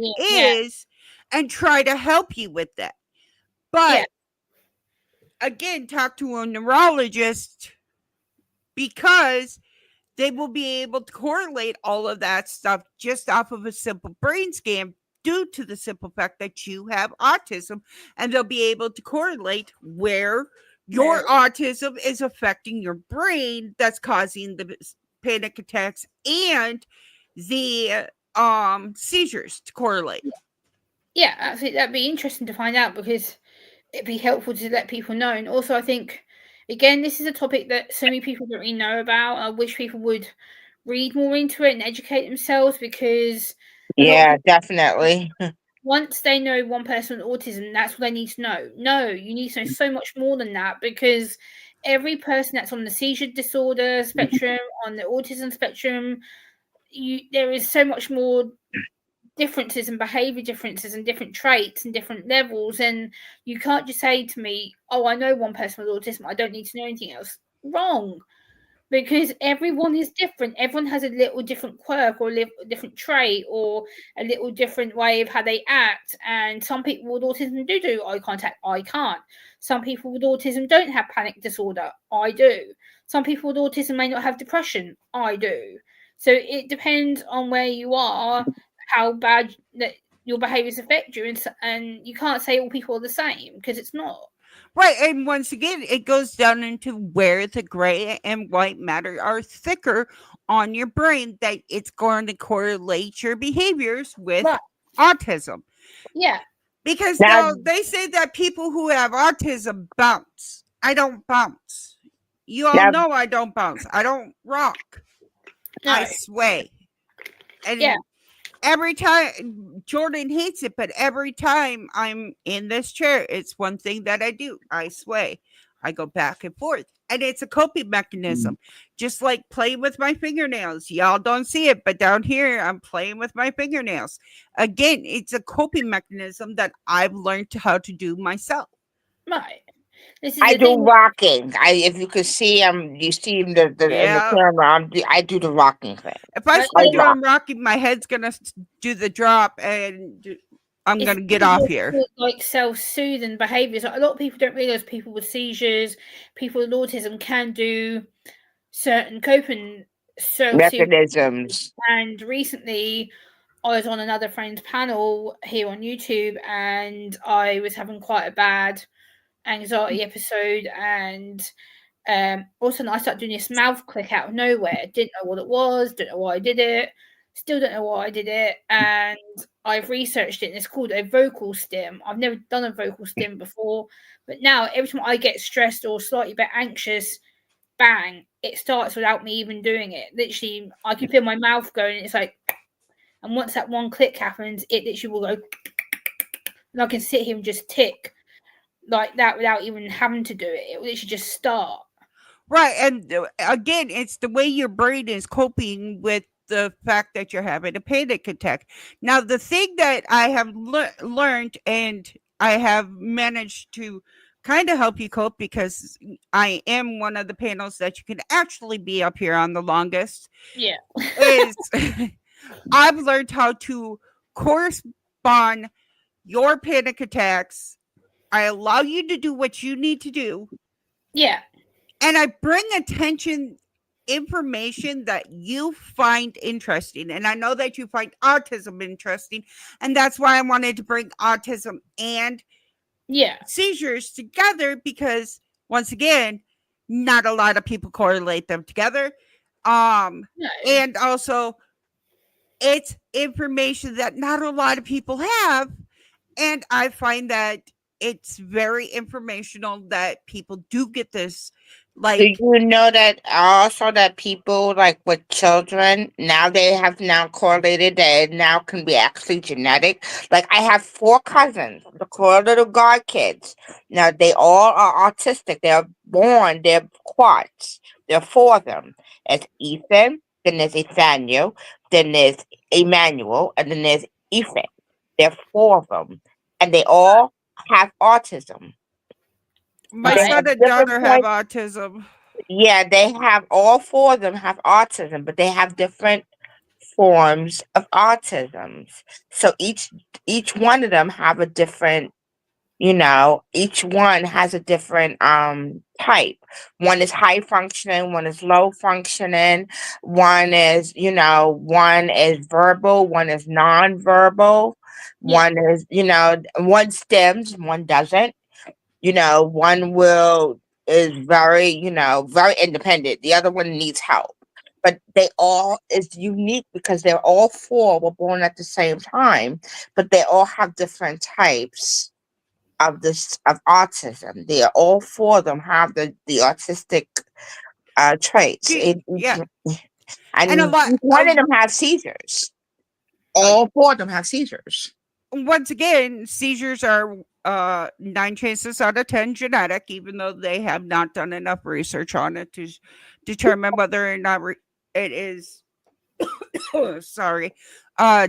yeah, is and try to help you with that. yeah, But again, talk to a neurologist because they will be able to correlate all of that stuff just off of a simple brain scan due to the simple fact that you have autism, and they'll be able to correlate where your autism is affecting your brain that's causing the panic attacks and the seizures to correlate. yeah. Absolutely, that'd be interesting to find out because it'd be helpful to let people know. And also, I think, again, this is a topic that so many people don't really know about. I wish people would read more into it and educate themselves because a lot of Yeah, people, definitely. once they know one person with autism, that's what they need to know. No, you need to know so much more than that because every person that's on the seizure disorder spectrum, on the autism spectrum, there is so much more differences and behavior differences and different traits and different levels. And you can't just say to me, oh, I know one person with autism, I don't need to know anything else. Wrong. Because everyone is different. Everyone has a little different quirk or a different trait or a little different way of how they act. And some people with autism do eye contact. I can't. Some people with autism don't have panic disorder. I do. Some people with autism may not have depression. I do. So it depends on where you are, how bad that your behaviors affect you, and you can't say all people are the same because it's not. Right. And once again, it goes down into where the gray and white matter are thicker on your brain, that it's going to correlate your behaviors with Right. autism. Yeah. Because Now, now they say that people who have autism bounce. I don't bounce. You all now, know I don't bounce. I don't rock. No. I sway. And Yeah. every time, Jordan hates it, but every time I'm in this chair, it's one thing that I do. I sway. I go back and forth. And it's a coping mechanism, just like playing with my fingernails. Y'all don't see it, but down here, I'm playing with my fingernails. Again, it's a coping mechanism that I've learned how to do myself. Right. This is I the do thing. rocking. If you could see, you see in the Yeah. camera. I do the rocking thing. If I Right. start I rock. doing Rocky, my head's going to do the drop and I'm It's going to get off here. like self-soothing behaviors. Like, a lot of people don't realize people with seizures, people with autism can do certain coping self-soothing. Mechanisms. And recently, I was on another friend's panel here on YouTube, and I was having quite a bad anxiety episode, and all of a sudden I started doing this mouth click out of nowhere. Didn't know what it was, didn't know why I did it, still don't know why I did it, and I've researched it, and it's called a vocal stim. I've never done a vocal stim before, but now every time I get stressed or slightly bit anxious, bang, it starts without me even doing it. Literally, I can feel my mouth going, and it's like, and once that one click happens, it literally will go, and I can sit here and just tick like that without even having to do it. It will literally just start. Right. And again, it's the way your brain is coping with the fact that you're having a panic attack. Now, the thing that I have learned and I have managed to kind of help you cope, because I am one of the panels that you can actually be up here on the longest, Yeah. is I've learned how to correspond your panic attacks. I allow you to do what you need to do, Yeah. and I bring attention information that you find interesting. And I know that you find autism interesting, and that's why I wanted to bring autism and Yeah. seizures together, because once again, not a lot of people correlate them together. No. And also it's information that not a lot of people have, and I find that it's very informational that people do get this. Do Like, you know that also that people like with children now they have now correlated that it now can be actually genetic? Like I have 4 cousins, the 4 little god kids. Now they all are autistic. They're born, they're quads. There are 4 of them. It's Ethan, then there's Nathaniel, then there's Emmanuel, and then there's Ethan. There are 4 of them, and they all have autism. my But they Right. son have and different daughter have points. autism. Yeah, they have all 4 of them have autism, but they have different forms of autisms. So each one of them have a different, each one has a different type. One is high functioning, one is low functioning, one is verbal, one is non-verbal, Yeah. one stems, one doesn't. One is very independent. The other one needs help. But they all is unique because they're all 4 were born at the same time, but they all have different types of autism. They are all 4 of them have the autistic traits. Yeah. And a And lot each one of them have seizures. All 4 of them have seizures. once again, seizures are 9 chances out of 10 genetic, even though they have not done enough research on it to determine whether or not it is sorry,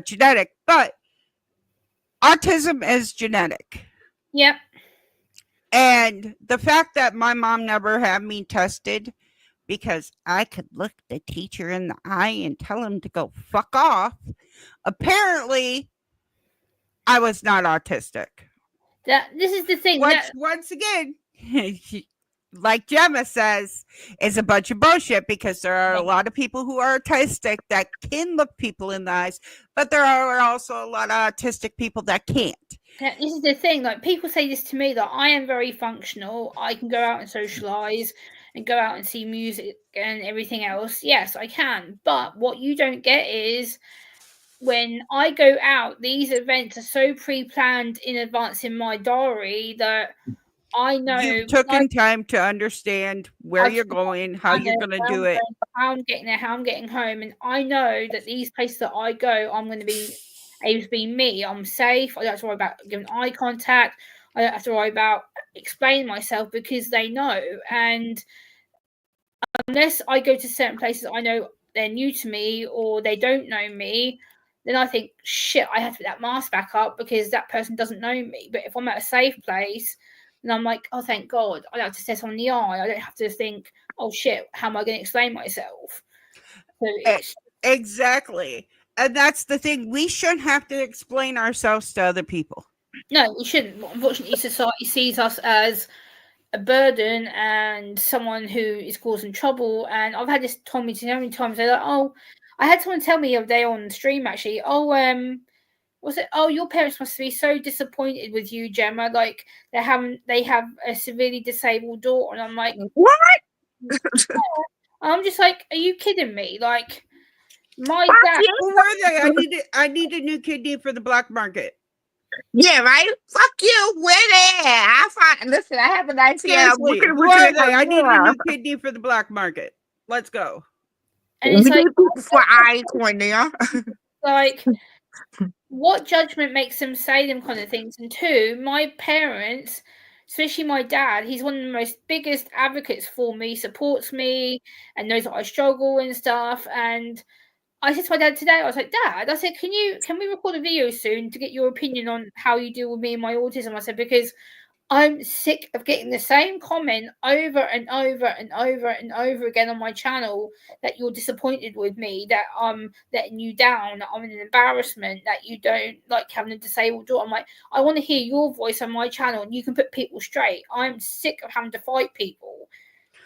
genetic. But autism is genetic. Yep. And the fact that my mom never had me tested, because I could look the teacher in the eye and tell him to go fuck off, apparently I was not autistic. This is the thing Once that again, like Gemma says, is a bunch of bullshit, because there are a lot of people who are autistic that can look people in the eyes, but there are also a lot of autistic people that can't. Yeah, this is the thing. Like, people say this to me, that I am very functional. I can go out and socialize and go out and see music and everything else. Yes, I can. But what you don't get is, when I go out, these events are so pre-planned in advance in my diary that I know You've taken time to understand where I've you're going, how you're going to where I'm do it. going, how I'm getting there, how I'm getting home, and I know that these places that I go, I'm going to be able to be me. I'm safe. I don't have to worry about giving eye contact. I don't have to worry about explaining myself, because they know. And unless I go to certain places I know they're new to me or they don't know me, then I think, shit, I have to put that mask back up because that person doesn't know me. But if I'm at a safe place, then I'm like, oh, thank God, I don't have to stare someone in the eye. I don't have to think, oh shit, how am I going to explain myself? So it's Exactly. And that's the thing. We shouldn't have to explain ourselves to other people. no, we shouldn't. Unfortunately, society sees us as a burden and someone who is causing trouble. And I've had this told me so many times. They're like, oh, I had someone tell me the other day on stream, actually, oh, was it, oh, your parents must be so disappointed with you, Gemma, like they have a severely disabled daughter. And I'm like, What? I'm just like, are you kidding me? Like, my Fuck dad, you. Who were they? I need a new kidney for the black market. Yeah, right? Fuck you. Where they at? Listen, I have an idea. Seriously, who are they? I need a new kidney for the black market. Let's go. and it's We like, need people for eye cornea. like, what judgment makes them say them kind of things? And two, my parents, especially my dad, he's one of the most biggest advocates for me, supports me, and knows that I struggle and stuff. And I said to my dad today, I was like, Dad, I said, can we record a video soon to get your opinion on how you deal with me and my autism? I said, because I'm sick of getting the same comment over and over and over and over again on my channel, that you're disappointed with me, that I'm letting you down, that I'm an embarrassment, that you don't like having a disabled daughter. I'm like, I want to hear your voice on my channel and you can put people straight. I'm sick of having to fight people.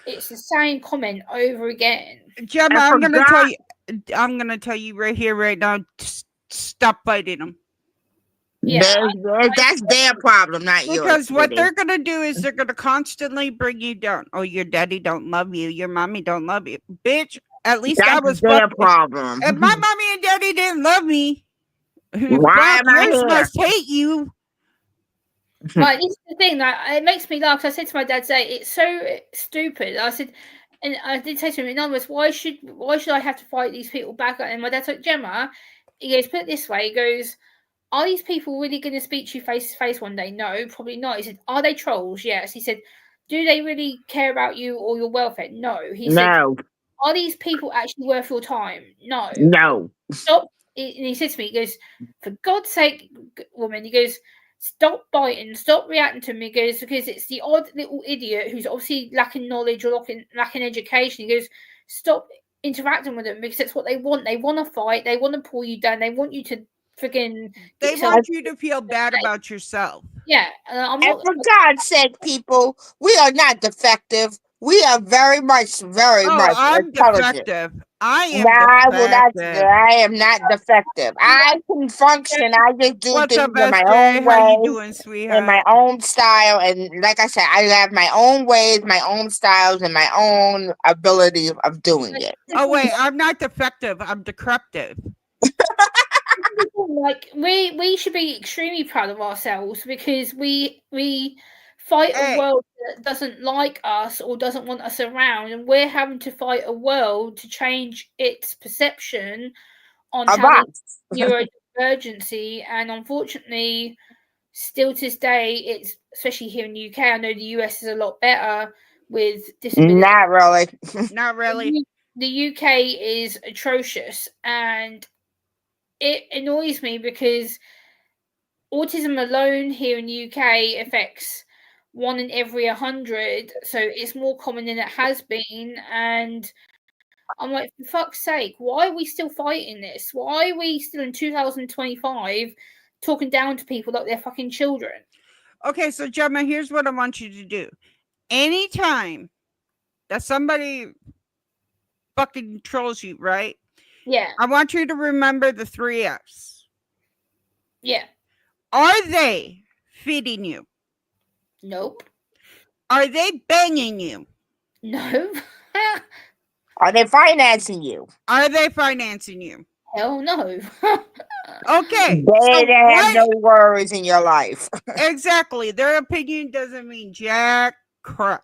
It's the same comment over again. Gemma, I I'm gonna forgot. tell you right here, right now. Stop fighting them. Yeah, That's their problem, not yours. Because what sweetie. they're gonna do is they're gonna constantly bring you down. Oh, your daddy don't love you. Your mommy don't love you, bitch. At least I That's was their fucked. problem. If my mommy and daddy didn't love me, Why am I yours here? must hate you. Like, this is the thing that it makes me laugh. I said to my dad today, it's so stupid. I said, and I did say to him, in other words, why should I have to fight these people back? And my dad's like, Gemma, he goes, put it this way, he goes, are these people really going to speak to you face to face one day? No, probably not. He said, are they trolls? Yes. He said, do they really care about you or your welfare? No. He said, No, are these people actually worth your time? No. no. Stop. And he said to me, he goes, for God's sake, woman, he goes, stop biting, stop reacting to me. He goes, because it's the odd little idiot who's obviously lacking knowledge or lacking education. He goes, stop interacting with them, because that's what they want. They want to fight. They want to pull you down. They want you to friggin' They get yourself. want you to feel bad about yourself. Yeah, I'm And not. for God's sake, people, we are not defective. We are very much Oh, I'm intelligent. defective. I am defective. I am not defective. I can function. I just do What's things up, in my SJ? own How you way, doing, in sweetheart? my own style. And like I said, I have my own ways, my own styles, and my own ability of doing it. Oh wait, I'm not defective. I'm decreptive. Like, we should be extremely proud of ourselves, because we fight Hey. a world that doesn't like us or doesn't want us around, and we're having to fight a world to change its perception on Of how us. neurodivergency. And unfortunately, still to this day, it's, especially here in the UK, I know the US is a lot better with disability. Not really. Not really. The UK is atrocious, and it annoys me because autism alone here in the UK affects 1 in every 100, so it's more common than it has been. And I'm like, for fuck's sake, why are we still fighting this? Why are we still in 2025 talking down to people like they're fucking children? Okay, so Gemma, here's what I want you to do. anytime that somebody fucking trolls you, right? Yeah. I want you to remember the 3 F's. Yeah. Are they feeding you? Nope. Are they banging you? No. Are they financing you? Are they financing you? Hell no. Okay, They so have what no worries in your life. exactly? Their opinion doesn't mean jack crap.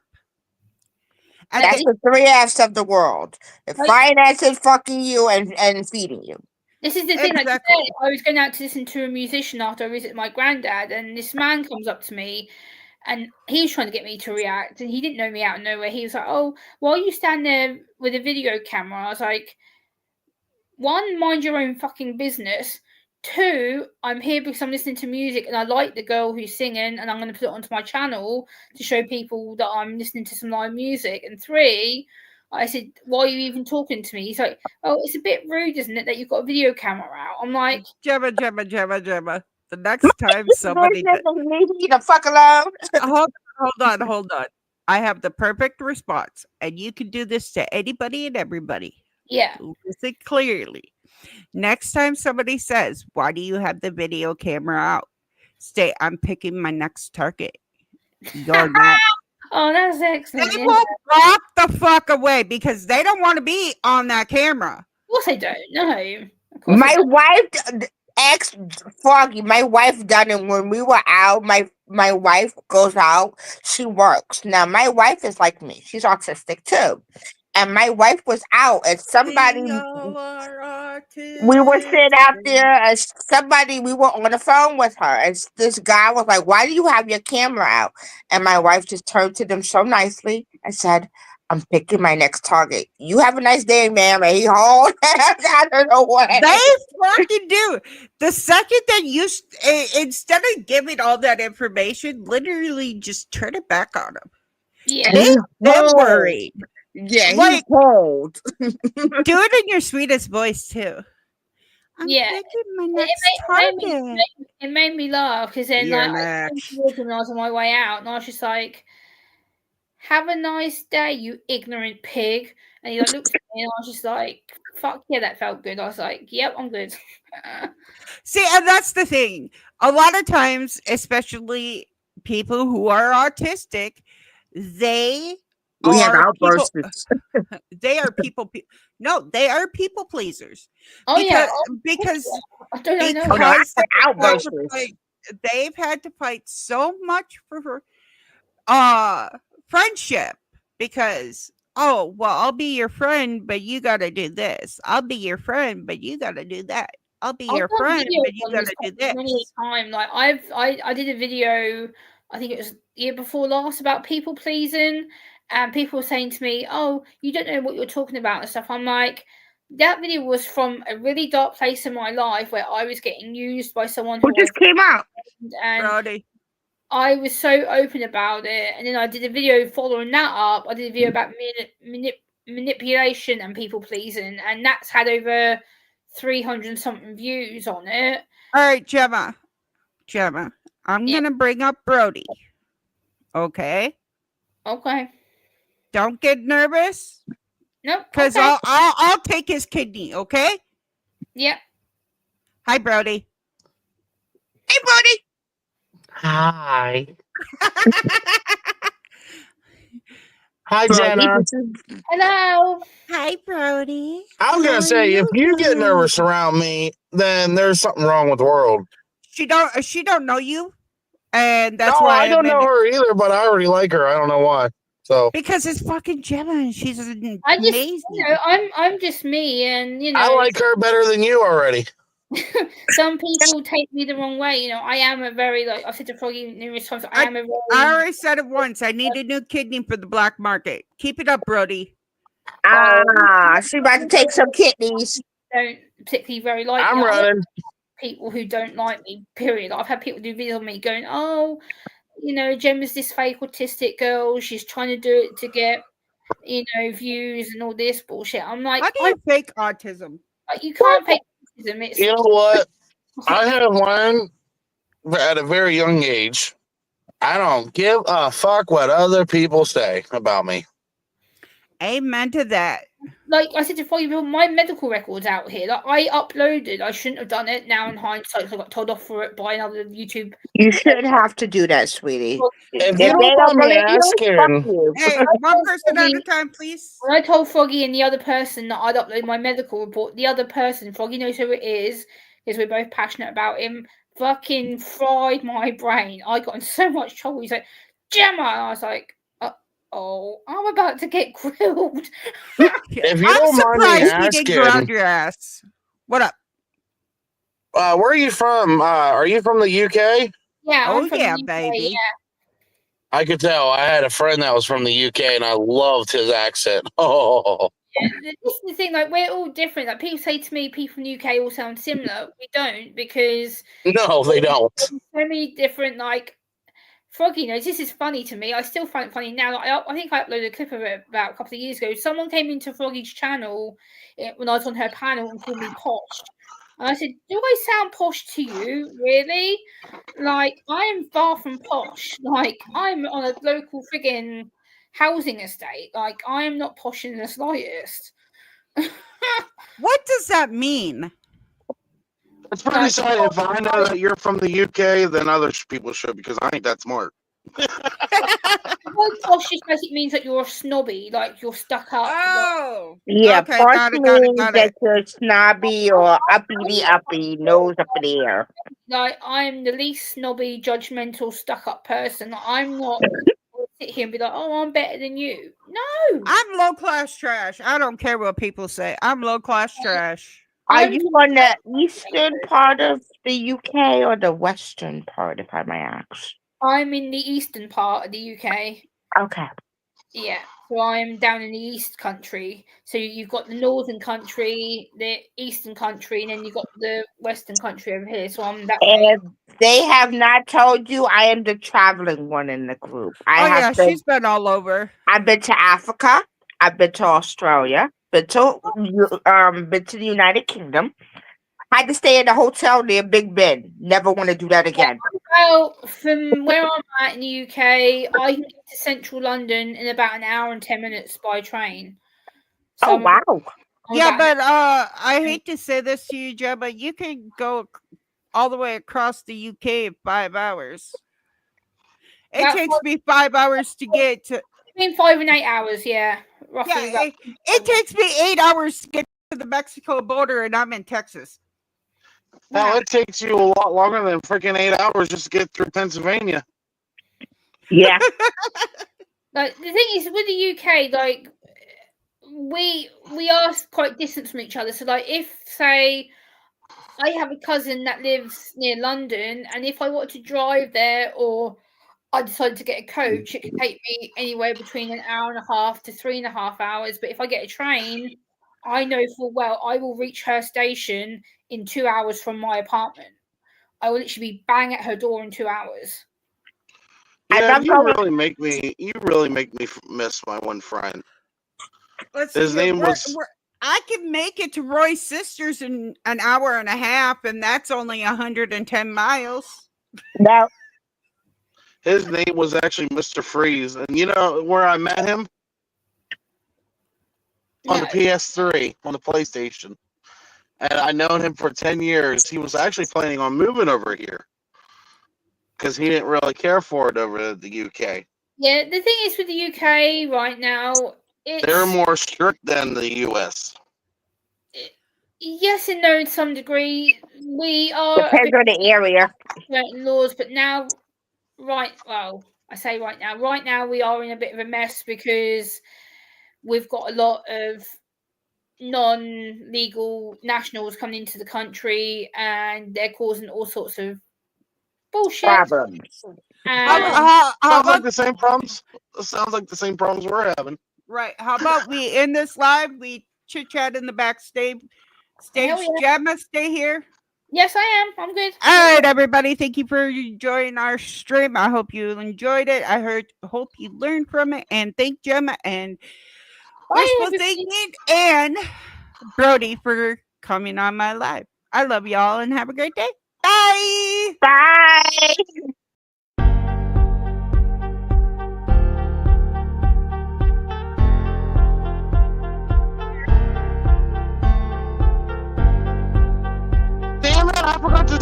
At Like, That's the, the 3 F's of the world. The Like- finances, fucking you, and feeding you. this is the thing. Like Exactly. today, I was going out to listen to a musician after I visited my granddad, and this man comes up to me, and he was trying to get me to react, and he didn't know me out of nowhere. He was like, "Oh, why you stand there with a video camera?" I was like, "One, mind your own fucking business. 2, I'm here because I'm listening to music and I like the girl who's singing, and I'm going to put it onto my channel to show people that I'm listening to some live music. And 3, I said, why are you even talking to me?" He's like, "Oh, it's a bit rude, isn't it, that you've got a video camera out?" I'm like, Gemma. The next time somebody Business and leave me the fuck alone. hold on. I have the perfect response, and you can do this to anybody and everybody. yeah. Listen clearly. Next time somebody says, "Why do you have the video camera out?" Say, "I'm picking my next target. You're not." Oh, that's excellent. They Yeah. will walk the fuck away because they don't want to be on that camera. Of course I don't. No. Of course I My don't. wife, ex Froggy, my wife done it when we were out. My wife goes out. She works. Now my wife is like me. She's autistic too. And my wife was out, and somebody, we were sitting out there, and somebody, we were on the phone with her, and this guy was like, "Why do you have your camera out?" And my wife just turned to them so nicely and said, "I'm picking my next target. You have a nice day, ma'am." And he hauled I don't know what. They fucking do. The second that you, instead of giving all that information, literally just turn it back on them. Yeah. Make them hauled. worried. Yeah, he Like, hauled. do it in your sweetest voice too. I'm Yeah. picking my It next target. made me laugh because then You're like I came next. towards him when I was on my way out, and I was just like, "Have a nice day, you ignorant pig." And he like looks at me, and I was just like, "Fuck yeah, that felt good." I was like, "Yep, I'm good." See, and that's the thing. A lot of times, especially people who are autistic, they We have are people. outbursts. They are people. No, they are people pleasers. Oh yeah, Because I don't know. Oh no, I because have they've had to outbursts. fight, they've had to fight so much for friendship because, oh well, I'll be your friend, but you got to do this. I'll be your friend, but you got to do that. I'll be I've your done friend, videos but you on got this to do topic many this. a time. Like I did a video, I think it was year before last, about people pleasing, and people were saying to me, "Oh, you don't know what you're talking about" and stuff. I'm like, that video was from a really dark place in my life where I was getting used by someone Who who I just came out? and Brody. I was so open about it. And then I did a video following that up. I did a video about manipulation and people pleasing, and that's had over 300 something views on it. All right, Gemma. I'm Yeah. gonna bring up Brody. Okay, Okay. don't get nervous, Nope. cause Okay. I'll take his kidney. Okay. Yep. Hi, Brody. Hey, buddy. Hi. Hi, Froggy, Jenna. this is- Hello. Hi, Brody. I was How gonna are say, if you get doing? nervous around me, then there's something wrong with the world. She don't know you, and that's No, why I I'm don't in know it. her either, but I already like her. I don't know why. So Because it's fucking Gemma, and she's I just, amazing. I'm just me, and I like her better than you already. some people take me the wrong way. I am a very, like I've said to Froggy numerous times, I am a I very already said it once. I need a new kidney for the black market. Keep it up, Brody. she about to take some kidneys. don't particularly very like I'm me. I like running. people who don't like me. Period. I've had people do videos on me going, "Oh, Gemma's this fake autistic girl. She's trying to do it to get views and all this bullshit." I'm like, How do you fake autism? you can't fake autism. It's You know what? I have learned at a very young age I don't give a fuck what other people say about me. Amen to that. Like I said to Foggy, my medical record's out here. Like I uploaded, I shouldn't have done it. Now in hindsight, 'cause I got told off for it by another YouTube. You shouldn't have to do that, sweetie. If If you they don't don't mind me believe you, fuck asking, you. Hey, one person at a time, please. When I told Froggy and the other person that I'd upload my medical report, the other person, Froggy knows who it is, because we're both passionate about him, fucking fried my brain. I got in so much trouble. He's like, Gemma! And I was like, oh, I'm about to get grilled. if you I'm don't mind me surprised he didn't ground asking, your ass. What up? where are you from? Are you from the UK? Yeah, Oh I'm from yeah, the UK, baby. yeah. I could tell. I had a friend that was from the UK, and I loved his accent. Oh, This is the thing, like we're all different. Like people say to me, people in the UK all sound similar. We don't, because no, they don't. there's so many different, like Froggy knows this is funny to me. I still find it funny now. Like, I think I uploaded a clip of it about a couple of years ago. Someone came into Froggy's channel when I was on her panel and called me posh. And I said, do I sound posh to you? Really? Like, I am far from posh. Like, I'm on a local friggin' housing estate. Like, I am not posh in the slightest. What does that mean? It's pretty Like, sad. If I know that you're from the UK, then other people should, because I ain't that smart. Well, posh just basically means that you're snobby, like you're stuck up. Oh, Yeah, okay, posh got it. means that you're snobby or uppity, nose up in the air. Like I'm the least snobby, judgmental, stuck-up person. I'm not gonna sit here and be like, "Oh, I'm better than you." No, I'm low class trash. I don't care what people say. I'm low class trash. Are I'm you on the eastern part of the UK or the western part, if I may ask? I'm in the eastern part of the UK. Okay. Yeah, so I'm down in the East Country. So you've got the Northern Country, the Eastern Country, and then you've got the Western Country over here. So I'm that way. If they have not told you, I am the traveling one in the group. Oh yeah, she's been all over. I've been to Africa. I've been to Australia. Been to the United Kingdom. Had to stay in a hotel near Big Ben. Never want to do that again. Well, from where I'm at in the UK, I can get to central London in about an hour and 10 minutes by train. So Oh I'm wow! Yeah, about but I hate to say this to you, Joe, but you can go all the way across the UK in 5 hours. It That's takes what- me 5 hours to get to. between 5 and 8 hours, yeah, roughly. Yeah, it takes me 8 hours to get to the Mexico border, and I'm in Texas. Hell, it takes you a lot longer than freaking 8 hours just to get through Pennsylvania. Yeah. Like the thing is with the UK, like we are quite distant from each other. So like if say I have a cousin that lives near London, and if I want to drive there or I decided to get a coach, it could take me anywhere between an hour and a half to 3.5 hours. But if I get a train, I know full well I will reach her station in 2 hours from my apartment. I will literally be bang at her door in 2 hours. Yeah, I'm you going- really make me miss my one friend. Let's His see here. name was I can make it to Roy's sister's in an hour and a half, and that's only 110 miles. No. his name was actually Mr. Freeze, and you know where I met him? On the PS3, on the PlayStation. And I known him for 10 years. He was actually planning on moving over here because he didn't really care for it over the UK. Yeah, the thing is with the UK right now, They're more strict than the US. Yes and no in some degree. We are Depends on the area. certain laws, but now, I say right now we are in a bit of a mess because we've got a lot of non-legal nationals coming into the country, and they're causing all sorts of bullshit. Problems. How Sounds like about the same problems. Sounds like the same problems we're having. right? How about we end this live? We chit chat in the backstage. Hell yeah. Gemma, stay here. Yes, I am. I'm good. All right, everybody. Thank you for joining our stream. I hope you enjoyed it. Hope you learned from it. And thank Gemma and Wishful everybody. Thinking and Brody for coming on my live. I love y'all and have a great day. Bye. Bye.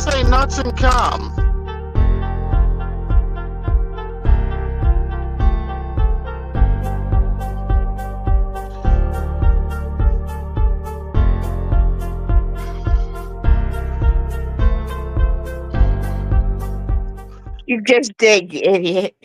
say nuts and cum. You just did, you idiot.